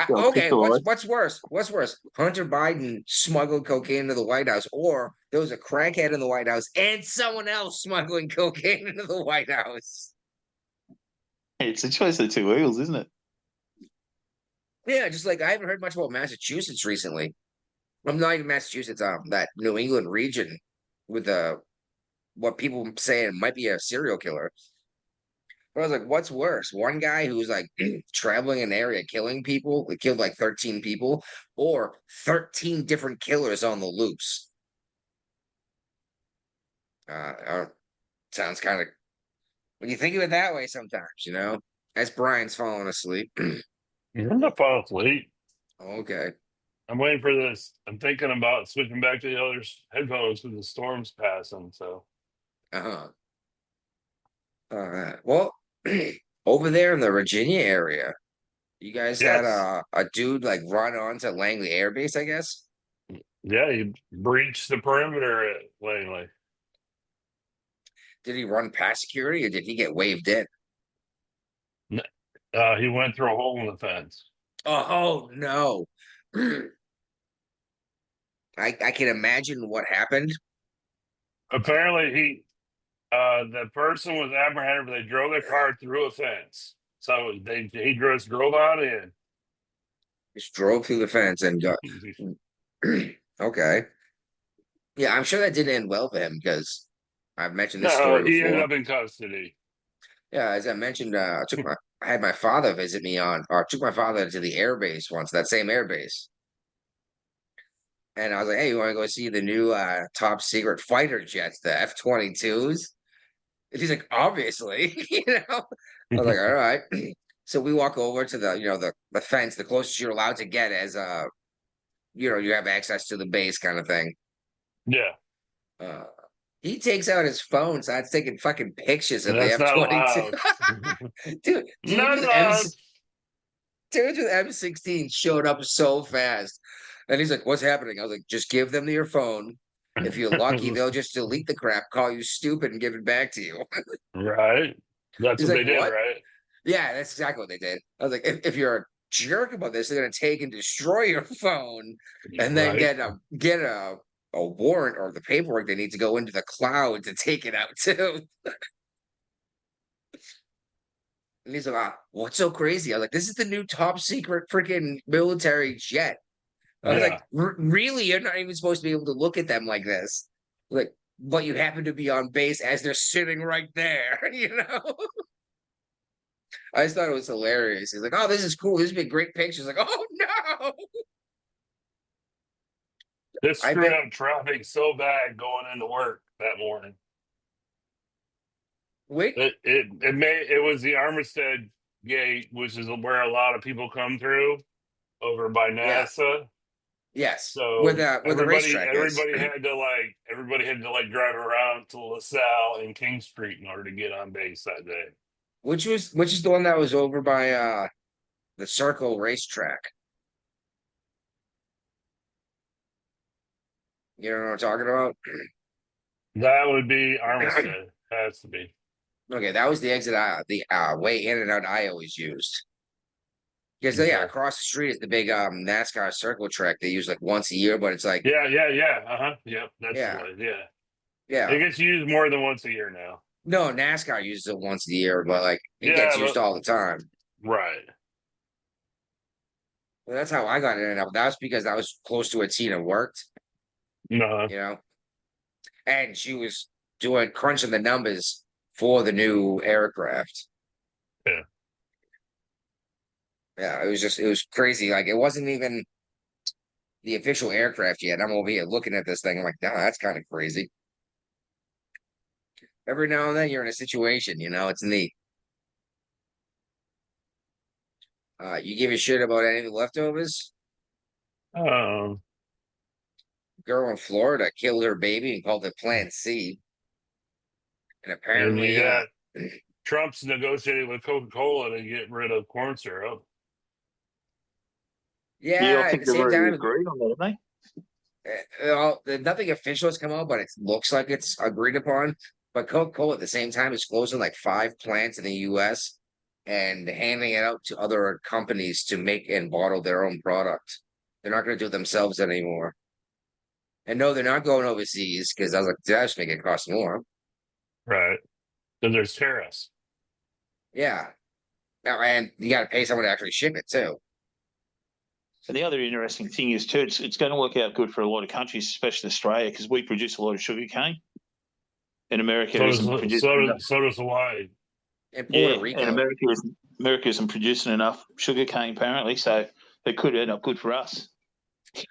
okay, what's worse? What's worse? Hunter Biden smuggled cocaine into the White House, or there was a crackhead in the White House and someone else smuggling cocaine into the White House. It's a choice of two evils, isn't it? Yeah, just like I haven't heard much about Massachusetts recently. I'm not even Massachusetts, that New England region with what people saying might be a serial killer. But I was like, what's worse? One guy who's like traveling an area killing people, he killed like 13 people, or 13 different killers on the loose. Sounds kind of when you think of it that way sometimes, you know, as Brian's falling asleep. You're not falling asleep. Okay. I'm waiting for this. I'm thinking about switching back to the other headphones because the storm's passing. So, All right. Well, over there in the Virginia area, you guys had a dude like run onto Langley Air Base, I guess. Yeah, he breached the perimeter at Langley. Did he run past security or did he get waved in? He went through a hole in the fence. Oh no. I can imagine what happened. Apparently the person was apprehended, but they drove their car through a fence. So he just drove on in. Just drove through the fence and got okay. Yeah, I'm sure that didn't end well for him because I've mentioned this story before. He ended up in custody. Yeah, as I mentioned, I had my father visit me took my father to the air base once, that same air base. And I was like, hey, you want to go see the new top secret fighter jets, the F-22s? And he's like, obviously, you know. I was like, all right. So we walk over to the fence, the closest you're allowed to get as you have access to the base kind of thing. Yeah. He takes out his phone, starts taking fucking pictures of That's the F-22. Dude, dudes with M16 showed up so fast. And he's like, what's happening? I was like, just give them your phone. If you're lucky, they'll just delete the crap, call you stupid, and give it back to you. Right. That's He's what like, they did, what? right? Yeah, that's exactly what they did. I was like, if you're a jerk about this, they're gonna take and destroy your phone and then Right. get a warrant or the paperwork they need to go into the cloud to take it out too. And he's like, what's so crazy? I was like, this is the new top secret freaking military jet. I was like, really? You're not even supposed to be able to look at them like this. Like, but you happen to be on base as they're sitting right there, you know? I just thought it was hilarious. He's like, oh, this is cool. This would be great pictures. Like, oh no. This I screwed bet up traffic so bad going into work that morning. wait, It was the Armistead Gate, which is where a lot of people come through over by yeah, NASA. yes. So Where the racetrack is. everybody had to like drive around to LaSalle and King Street in order to get on base that day. Which is the one that was over by the Circle racetrack. You know what I'm talking about? That would be Armistead. Has to be. Okay, that was the exit the way in and out I always used. Because yeah, Okay. across the street is the big NASCAR circle track they use like once a year, but it's like Yeah. Yep, that's yeah, the way. Yeah. It yeah. gets used more than once a year now. No, NASCAR uses it once a year, but like it Yeah, gets used all the time. right. Well, that's how I got in and out. That was because I was close to where Tina worked, No. you know, and she was doing crunching the numbers for the new aircraft. Yeah. Yeah, it was crazy. Like it wasn't even the official aircraft yet. I'm over here looking at this thing. I'm like, nah, that's kind of crazy. Every now and then you're in a situation, you know, it's neat. You give a shit about any of the leftovers? Um, Girl in Florida killed her baby and called it Plan C. And and you apparently, got Trump's negotiating with Coca-Cola to get rid of corn syrup. Yeah, yeah, I at think the they've same already time, agreed on that, haven't well, nothing official has come out, but it looks like it's agreed upon. But Coca-Cola at the same time is closing like 5 plants in the US and handing it out to other companies to make and bottle their own product. They're not going to do it themselves anymore. And no, they're not going overseas because I was like, that's making it cost more. Right. So there's tariffs. Yeah. Now, and you got to pay someone to actually ship it too. And the other interesting thing is too, it's going to work out good for a lot of countries, especially Australia, because we produce a lot of sugar cane, and America isn't producing enough. So does Hawaii. In Yeah, Puerto Rico. and America isn't producing enough sugar cane apparently, so it could end up good for us.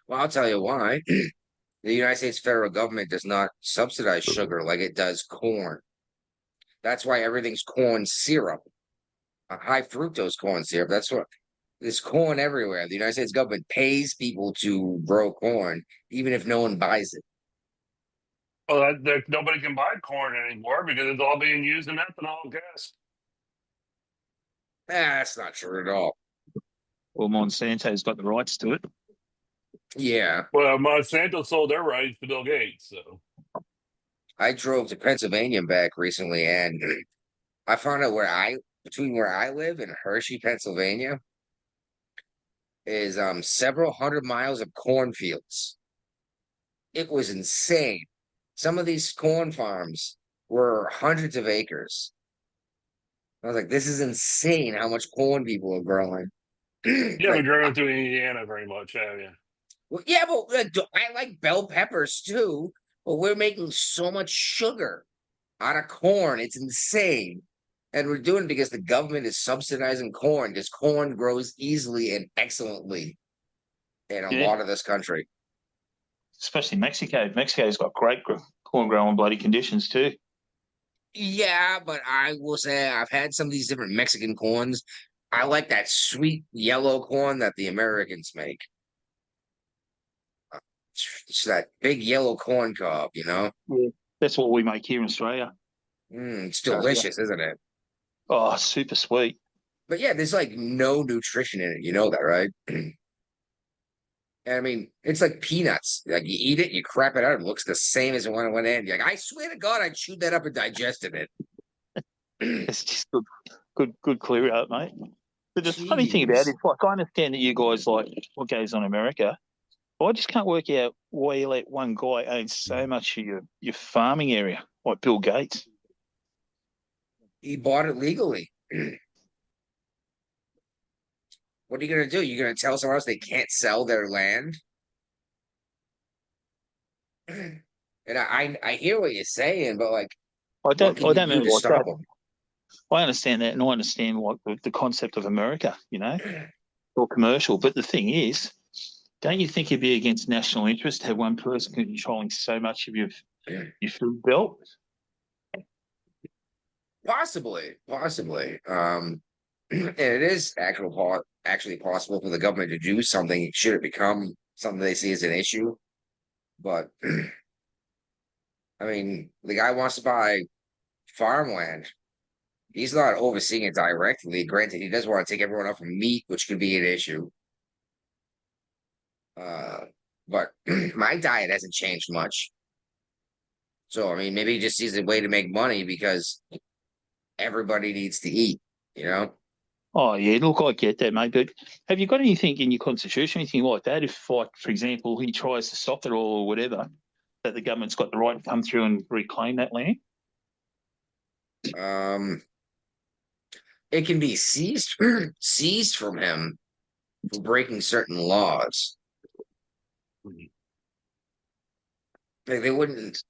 Well, I'll tell you why. The United States federal government does not subsidize sugar like it does corn. That's why everything's corn syrup, a high fructose corn syrup. That's what there's corn everywhere. The United States government pays people to grow corn, even if no one buys it. Well, nobody can buy corn anymore because it's all being used in ethanol and gas. That's not true at all. Well, Monsanto's got the rights to it. Yeah. Well, Monsanto sold their rights to Bill Gates, so. I drove to Pennsylvania back recently and I found out between where I live and Hershey, Pennsylvania, is several hundred miles of cornfields. It was insane. Some of these corn farms were hundreds of acres. I was like, this is insane how much corn people are growing. You haven't Like, driven through Indiana very much, have you? well, yeah, but I like bell peppers too. But we're making so much sugar out of corn. It's insane. And we're doing it because the government is subsidizing corn because corn grows easily and excellently in a lot of this country. Especially Mexico. Mexico's got great corn growing bloody conditions too. Yeah, but I will say I've had some of these different Mexican corns. I like that sweet yellow corn that the Americans make. It's that big yellow corn cob, you know? Yeah, that's what we make here in Australia. It's delicious, isn't it? Oh, super sweet. But yeah, there's like no nutrition in it. You know that, right? I mean, it's like peanuts. Like you eat it, you crap it out, it looks the same as when it went in. You're like, I swear to God, I chewed that up and digested it. It's just good clear out, mate. But the funny thing about it is, like, I understand that you guys like what goes on in America. I just can't work out why you let one guy own so much of your farming area, like Bill Gates. He bought it legally. What are you gonna do? You're gonna tell someone else they can't sell their land? And I hear what you're saying, but like, I don't what can you mean do to like stop that. them? I understand that, and I understand like the concept of America, you know, or commercial. But the thing is, don't you think it'd be against national interest to have one person controlling so much of your food belt? Possibly. And it is actually possible for the government to do something should it become something they see as an issue. But I mean, the guy wants to buy farmland. He's not overseeing it directly. Granted, he does want to take everyone off of meat, which could be an issue. But my diet hasn't changed much. So I mean, maybe he just sees a way to make money because everybody needs to eat, you know? Oh yeah, look, I get that, mate. But have you got anything in your constitution, anything like that? If, like, for example, he tries to stop it or whatever, that the government's got the right to come through and reclaim that land? It can be seized from him for breaking certain laws. Like they wouldn't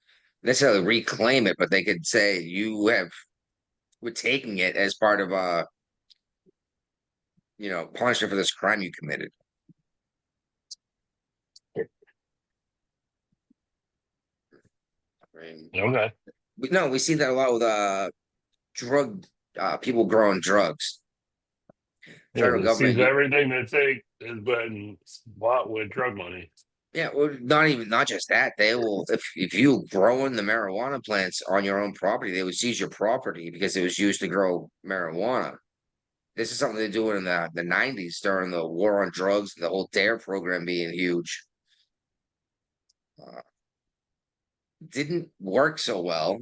necessarily reclaim it, but they could say we're taking it as part of punishment for this crime you committed. Okay. No, we see that a lot with drug people growing drugs. Federal They seize government, everything that they has been bought with drug money. yeah, well, not just that. They will if you growing the marijuana plants on your own property, they would seize your property because it was used to grow marijuana. This is something they do in the 90s during the war on drugs, the whole DARE program being huge. Didn't work so well,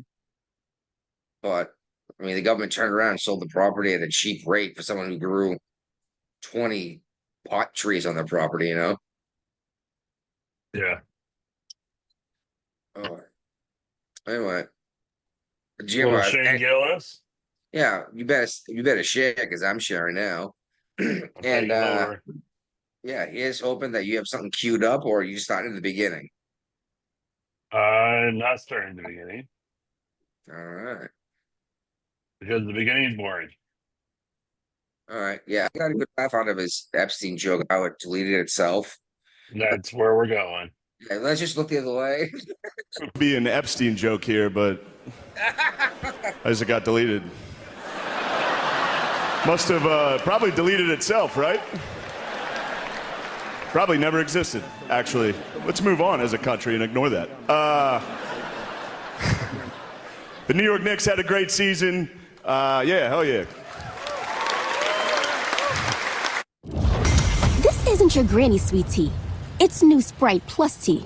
but I mean, the government turned around and sold the property at a cheap rate for someone who grew 20 pot trees on their property, you know? Yeah. Oh, anyway, do you Little have Shane Gillis. yeah, you better share because I'm sharing now. And yeah, here's hoping that you have something queued up or you start in the beginning. I'm not starting the beginning All right. because the beginning is boring. All right. Yeah, I got a good laugh out of his Epstein joke, how it deleted itself. That's where we're going. Yeah, let's just look the other way. Be an Epstein joke here, but as it got deleted. Must have probably deleted itself, right? Probably never existed, actually. Let's move on as a country and ignore that. The New York Knicks had a great season. Yeah, hell yeah. This isn't your granny sweet tea. It's new Sprite Plus tea.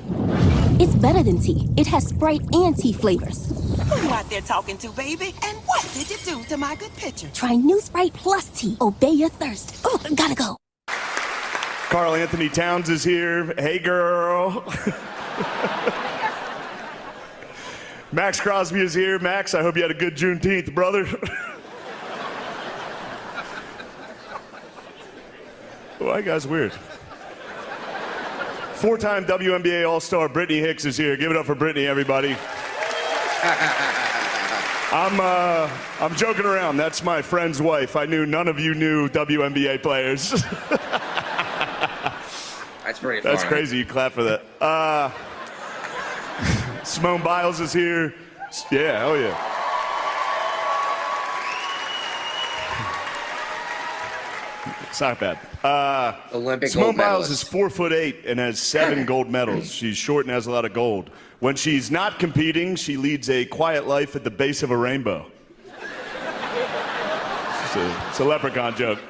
It's better than tea. It has Sprite and tea flavors. Who you out there talking to, baby? And what did you do to my good picture? Try new Sprite Plus tea. Obey your thirst. Oh, gotta go. Carl Anthony Towns is here. Hey, girl. Max Crosby is here. Max, I hope you had a good Juneteenth, brother. Why you guys weird? Four-time WNBA All-Star Brittany Hicks is here. Give it up for Brittany, everybody. I'm joking around. That's my friend's wife. I knew none of you knew WNBA players. That's pretty funny. That's crazy. You clap for that. Simone Biles is here. Yeah, hell yeah. It's not bad. Olympic Simone gold Biles medalist. is 4'8" and has 7 gold medals. She's short and has a lot of gold. When she's not competing, she leads a quiet life at the base of a rainbow. It's a leprechaun joke.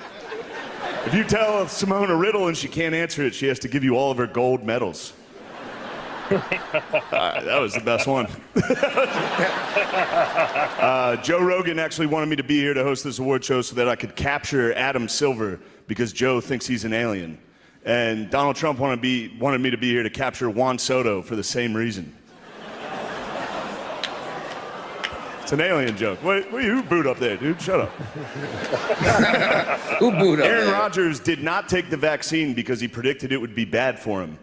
If you tell Simone a riddle and she can't answer it, she has to give you all of her gold medals. That was the best one. Joe Rogan actually wanted me to be here to host this award show so that I could capture Adam Silver because Joe thinks he's an alien. And Donald Trump wanted me to be here to capture Juan Soto for the same reason. It's an alien joke. Who booed up there, dude? Shut up. Who booed up Aaron there? Rodgers did not take the vaccine because he predicted it would be bad for him.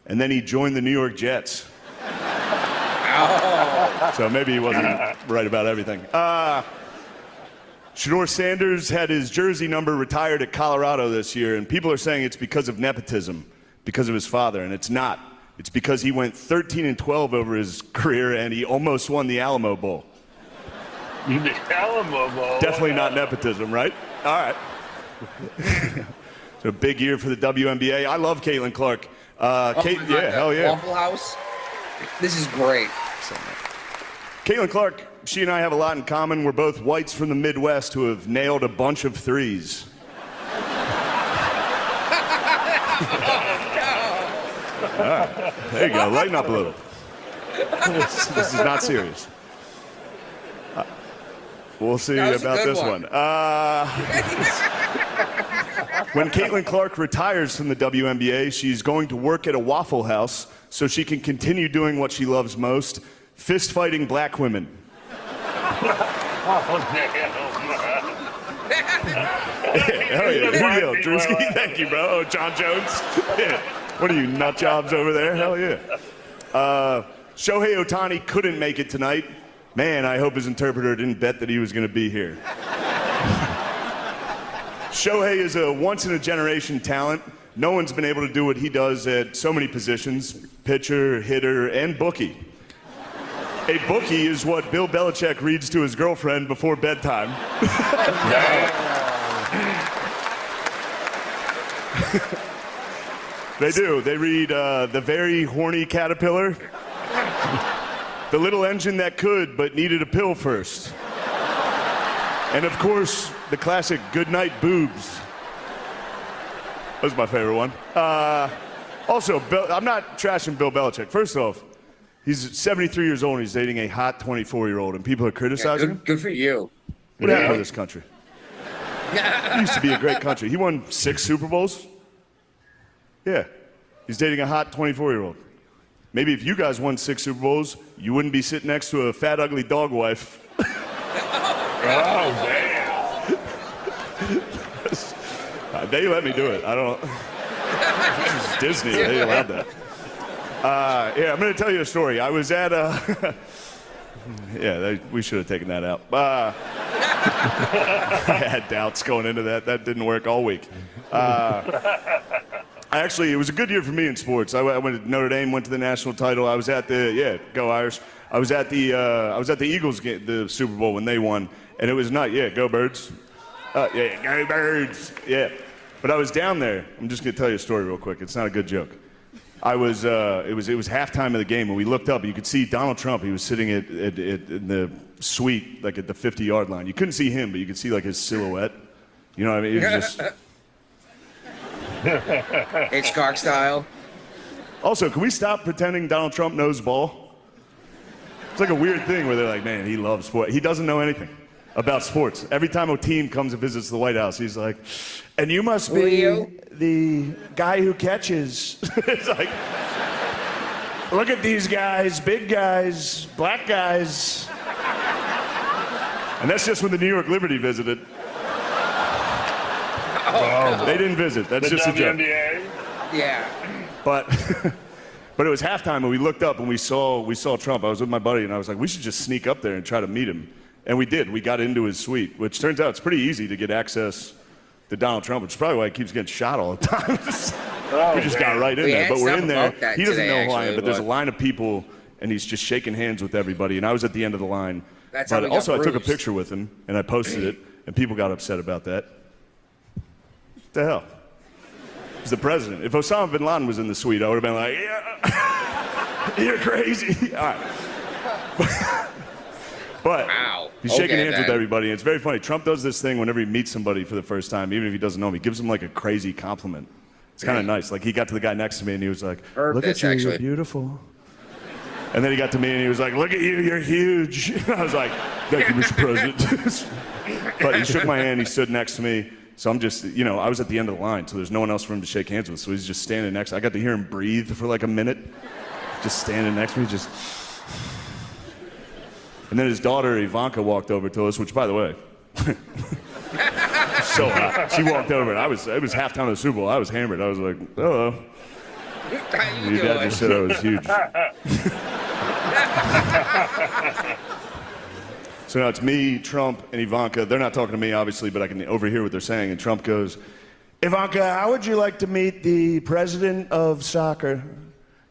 And then he joined the New York Jets. Oh. So maybe he wasn't right about everything. Shador Sanders had his jersey number retired at Colorado this year, and people are saying it's because of nepotism, because of his father, and it's not. It's because he went 13-12 over his career, and he almost won the Alamo Bowl. The Alamo Bowl. Definitely not nepotism, right? All right. It's a big year for the WNBA. I love Caitlin Clark. Yeah, hell yeah. Waffle House. This is great. Caitlin Clark, she and I have a lot in common. We're both whites from the Midwest who have nailed a bunch of threes. All right. There you go. Lighten up a little. This is not serious. We'll see about this one. When Caitlin Clark retires from the WNBA, she's going to work at a Waffle House so she can continue doing what she loves most, fist-fighting black women. Oh, Hell yeah. Who yelled? Drewski? Thank you, bro. Oh, John Jones? Yeah. What are you, nut jobs over there? Hell yeah. Shohei Ohtani couldn't make it tonight. Man, I hope his interpreter didn't bet that he was going to be here. Shohei is a once-in-a-generation talent. No one's been able to do what he does at so many positions, pitcher, hitter, and bookie. A bookie is what Bill Belichick reads to his girlfriend before bedtime. They do. They read The Very Horny Caterpillar, The Little Engine That Could But Needed a Pill First, and of course, the classic Goodnight Boobs. That was my favorite one. Also, I'm not trashing Bill Belichick. First off, he's 73 years old and he's dating a hot 24-year-old, and people are criticizing him. Good for you. What happened to this country? It used to be a great country. He won 6 Super Bowls. Yeah. He's dating a hot 24-year-old. Maybe if you guys won 6 Super Bowls, you wouldn't be sitting next to a fat, ugly dog wife. Oh, damn. They let me do it. I don't. This is Disney. They allowed that. Yeah, I'm going to tell you a story. I was at we should have taken that out. I had doubts going into that. That didn't work all week. Actually, it was a good year for me in sports. I went to Notre Dame, went to the national title. I was at go Irish. I was at the Eagles game, the Super Bowl when they won, and it was not go Birds. Go Birds. Yeah. But I was down there. I'm just going to tell you a story real quick. It's not a good joke. It was halftime of the game, and we looked up, and you could see Donald Trump. He was sitting in the suite, like at the 50-yard line. You couldn't see him, but you could see like his silhouette. You know what I mean? It was just Hitchcock style. Also, can we stop pretending Donald Trump knows ball? It's like a weird thing where they're like, man, he loves sport. He doesn't know anything about sports. Every time a team comes and visits the White House, he's like, and you must be the guy who catches. It's like, look at these guys, big guys, black guys. And that's just when the New York Liberty visited. Oh. They didn't visit. That's just a joke. Yeah. But it was halftime, and we looked up and we saw Trump. I was with my buddy, and I was like, we should just sneak up there and try to meet him. And we did. We got into his suite, which turns out it's pretty easy to get access to Donald Trump, which is probably why he keeps getting shot all the time. We just got right in there. But we're in there. He doesn't know who I am, but there's a line of people, and he's just shaking hands with everybody. And I was at the end of the line. That's but also, I took a bruised. picture with him, and I posted it, and people got upset about that. What the hell? He's the president. If Osama bin Laden was in the suite, I would have been like, yeah, you're crazy. All right. But Wow. He's shaking hands with everybody. And it's very funny. Trump does this thing whenever he meets somebody for the first time, even if he doesn't know him. He gives them like a crazy compliment. It's kind of nice. Like he got to the guy next to me and he was like, "Look at you, you're beautiful." And then he got to me and he was like, "Look at you, you're huge." I was like, "Thank you, Mr. President." But he shook my hand. He stood next to me. So I'm just, I was at the end of the line, so there's no one else for him to shake hands with. So he's just standing next. I got to hear him breathe for like a minute, just standing next to me, just. And then his daughter Ivanka walked over to us, which, by the way, so hot. She walked over, and it was halftime of the Super Bowl. I was hammered. I was like, "Hello." Your dad just said I was huge. So now it's me, Trump, and Ivanka. They're not talking to me, obviously, but I can overhear what they're saying. And Trump goes, "Ivanka, how would you like to meet the president of soccer?"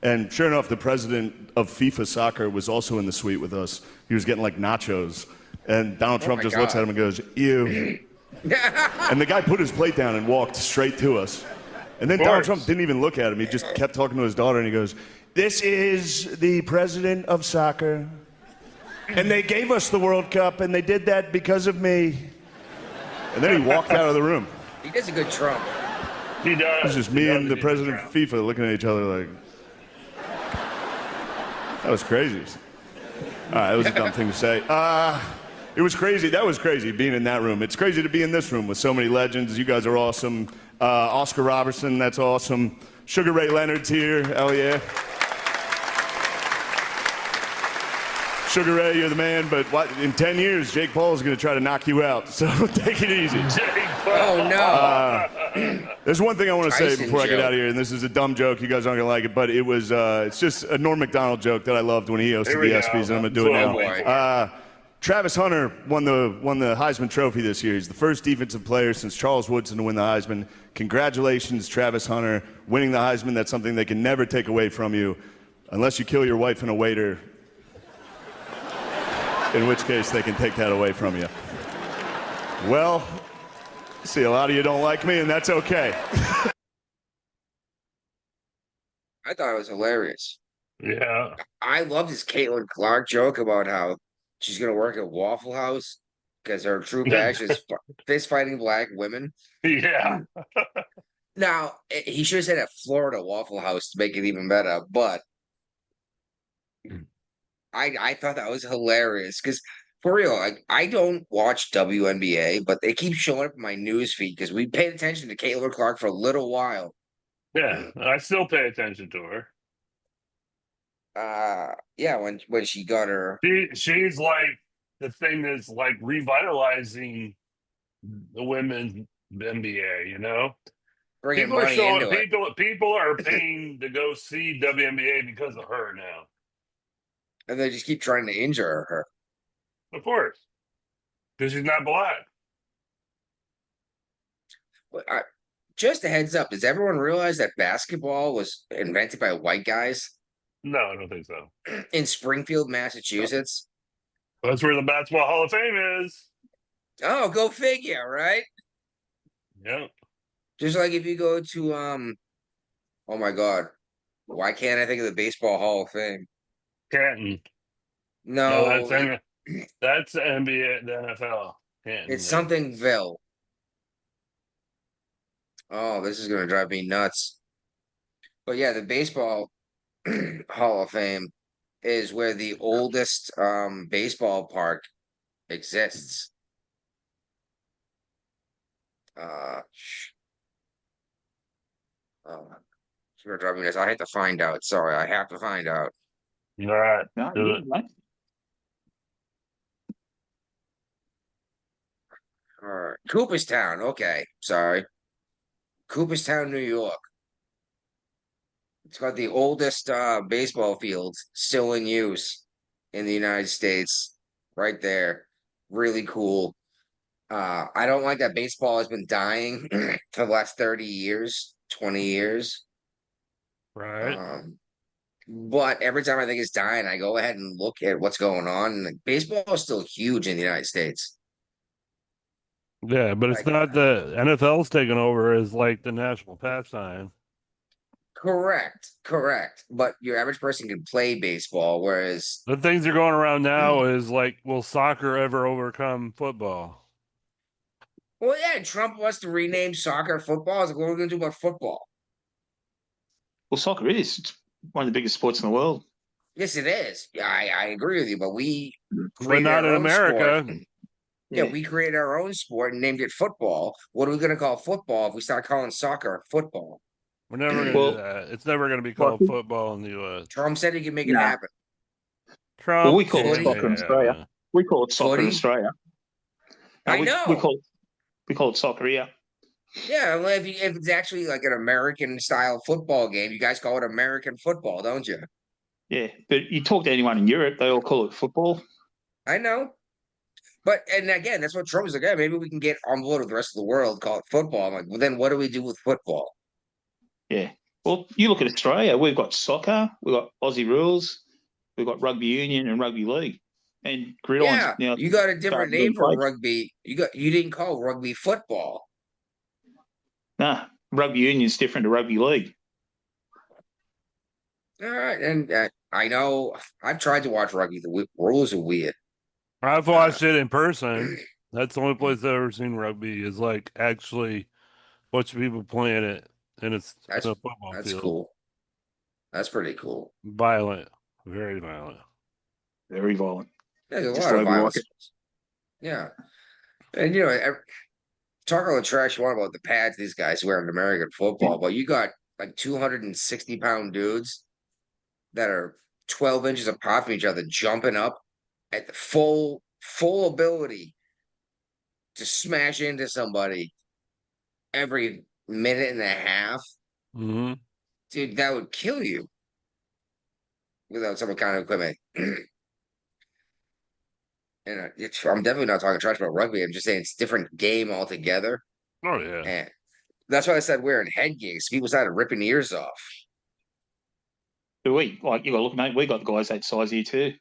And sure enough, the president of FIFA soccer was also in the suite with us. He was getting like nachos. And Donald Trump just looks at him and goes, "Ew." And the guy put his plate down and walked straight to us. And then Donald Trump didn't even look at him. He just kept talking to his daughter and he goes, "This is the president of soccer. And they gave us the World Cup and they did that because of me." And then he walked out of the room. He does a good Trump. He does. It was just me and the president of FIFA looking at each other like, that was crazy. All right, that was a dumb thing to say. It was crazy. That was crazy, being in that room. It's crazy to be in this room with so many legends. You guys are awesome. Oscar Robertson, that's awesome. Sugar Ray Leonard's here. Hell yeah. Sugar Ray, you're the man, but in 10 years, Jake Paul is going to try to knock you out, so take it easy. Oh, no. There's one thing I want to say Tyson before I get joke. out of here, and this is a dumb joke. You guys aren't going to like it, but it's just a Norm Macdonald joke that I loved when he hosted the ESPYs, and I'm going to do it now. Travis Hunter won the Heisman Trophy this year. He's the first defensive player since Charles Woodson to win the Heisman. Congratulations, Travis Hunter, winning the Heisman. That's something they can never take away from you, unless you kill your wife and a waiter, in which case they can take that away from you. Well, see, a lot of you don't like me, and that's okay. I thought it was hilarious. Yeah. I love this Caitlin Clark joke about how she's going to work at Waffle House because her true passion is fist fighting black women. Yeah. Now, he should have said at Florida Waffle House to make it even better, but I thought that was hilarious because, for real, like I don't watch WNBA, but they keep showing up in my news feed because we paid attention to Caitlin Clark for a little while. Yeah, I still pay attention to her. Yeah, when she got her, she's like the thing that's like revitalizing the women's NBA. You know, bringing people are money showing into it. people are paying to go see WNBA because of her now. And they just keep trying to injure her. Of course, because she's not black. But just a heads up, does everyone realize that basketball was invented by white guys No, I don't think so. in Springfield, Massachusetts? That's where the Basketball Hall of Fame is. Oh, go figure, right? Yeah. Just like if you go to oh my God, why can't I think of the Baseball Hall of Fame? Canton. No, that's the NBA, the NFL. Canton. it's somethingville. Oh, this is gonna drive me nuts. But yeah, the Baseball Hall of Fame is where the oldest baseball park exists. Oh, it's gonna drive me nuts. I have to find out. Sorry, I have to find out. All right. No, Do you it. mate. All right. Cooperstown. Okay, sorry. Cooperstown, New York. It's got the oldest baseball fields still in use in the United States. Right there. Really cool. I don't like that baseball has been dying for the last 30 years, 20 years. Right. But every time I think it's dying, I go ahead and look at what's going on. And baseball is still huge in the United States. Yeah, but it's not the NFL's taken over as like the national pastime. Correct. But your average person can play baseball, whereas The things that are going around now is like, will soccer ever overcome football? well, yeah, Trump wants to rename soccer football. I was like, what are we gonna do about football? Well, soccer is it's one of the biggest sports in the world. Yes, it is. Yeah, I agree with you, but we But created not our in own sport. America. Yeah, we created our own sport and named it football. What are we gonna call football if we start calling soccer football? We're never going to do that. It's never going to be called football in the U.S. Trump said he can make it happen. Trump. We call it soccer in Australia. We call it soccer in Australia. I know. We call it soccer here. Yeah, well, if it's actually like an American style football game, you guys call it American football, don't you? Yeah, but you talk to anyone in Europe, they all call it football. I know. But, and again, that's what Trump was like, maybe we can get on board with the rest of the world, call it football. I'm like, well, then what do we do with football? Yeah. Well, you look at Australia, we've got soccer, we've got Aussie rules, we've got rugby union and rugby league. And gridirons. Yeah, you got a different name for rugby. You didn't call rugby football. Nah, rugby union is different to rugby league. All right, and I know I've tried to watch rugby. The rules are weird. I've watched it in person. That's the only place I've ever seen rugby is like actually a bunch of people playing it, and it's in a football That's field. cool. That's pretty cool. Violent, very violent. Very violent. There's a lot of violence. Yeah, and you know, talk all the trash you want about the pads these guys wear in American football, but you got like 260-pound dudes that are 12 inches apart from each other, jumping up at the full ability to smash into somebody every minute and a half. Mm-hmm. Dude, that would kill you without some kind of equipment. And I'm definitely not talking trash about rugby. I'm just saying it's a different game altogether. Oh yeah, and that's why I said wearing headgears. People started ripping ears off. But you got to look, mate. We got guys that size here too.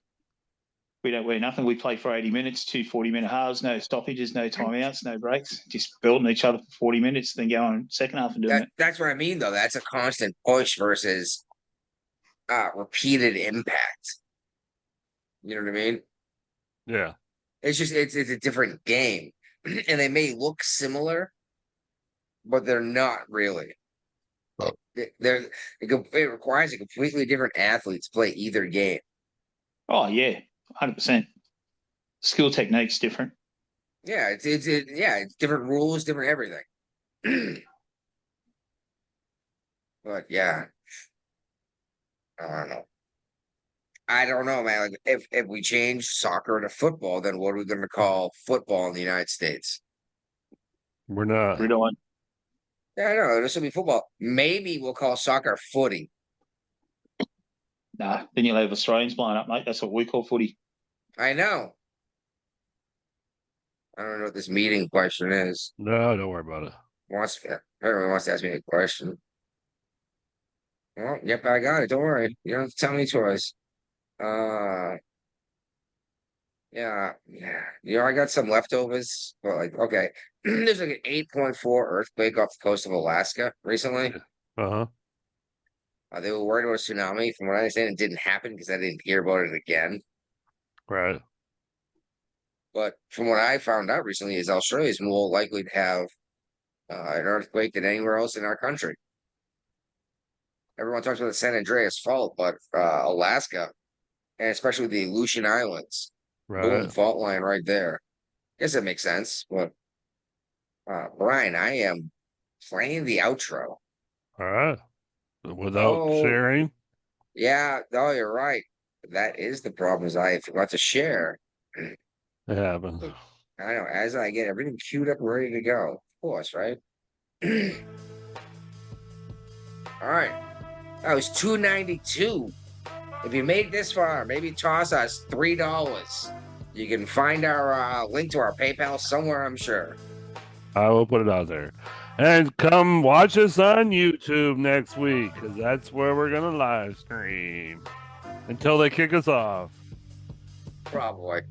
We don't wear nothing. We play for 80 minutes, 2 40-minute halves, no stoppages, no timeouts, no breaks. Just building each other for 40 minutes, then go on second half and doing it. That's what I mean, though. That's a constant push versus repeated impact. You know what I mean? Yeah. It's just it's a different game, and they may look similar, but they're not really. It requires a completely different athlete to play either game. Oh yeah, 100%. Skill technique's different. Yeah, it's different rules, different everything. But yeah, I don't know, man. Like if we change soccer to football, then what are we going to call football in the United States? We're not. We don't. Yeah, I know. This will be football. Maybe we'll call soccer footy. Nah, then you'll have Australians blowing up, mate. That's what we call footy. I know. I don't know what this meeting question is. No, don't worry about it. Everyone wants to ask me a question. Well, yep, I got it. Don't worry. You don't have to tell me twice. Yeah. You know, I got some leftovers. But like, okay. There's like an 8.4 earthquake off the coast of Alaska recently. Uh-huh. They were worried about a tsunami. From what I understand, it didn't happen because I didn't hear about it again. Right. But from what I found out recently is Australia is more likely to have an earthquake than anywhere else in our country. Everyone talks about the San Andreas fault, but Alaska, and especially the Aleutian Islands, boom, fault line right there. Guess that makes sense. But Brian, I am playing the outro. All right. Without sharing? Yeah, no, you're right. That is the problem, is I forgot to share. It happens. I know, as I get everything queued up and ready to go. Of course, right? All right. That was $2.92. If you made it this far, maybe toss us $3. You can find our link to our PayPal somewhere, I'm sure. I will put it out there. And come watch us on YouTube next week, because that's where we're going to live stream until they kick us off. Probably.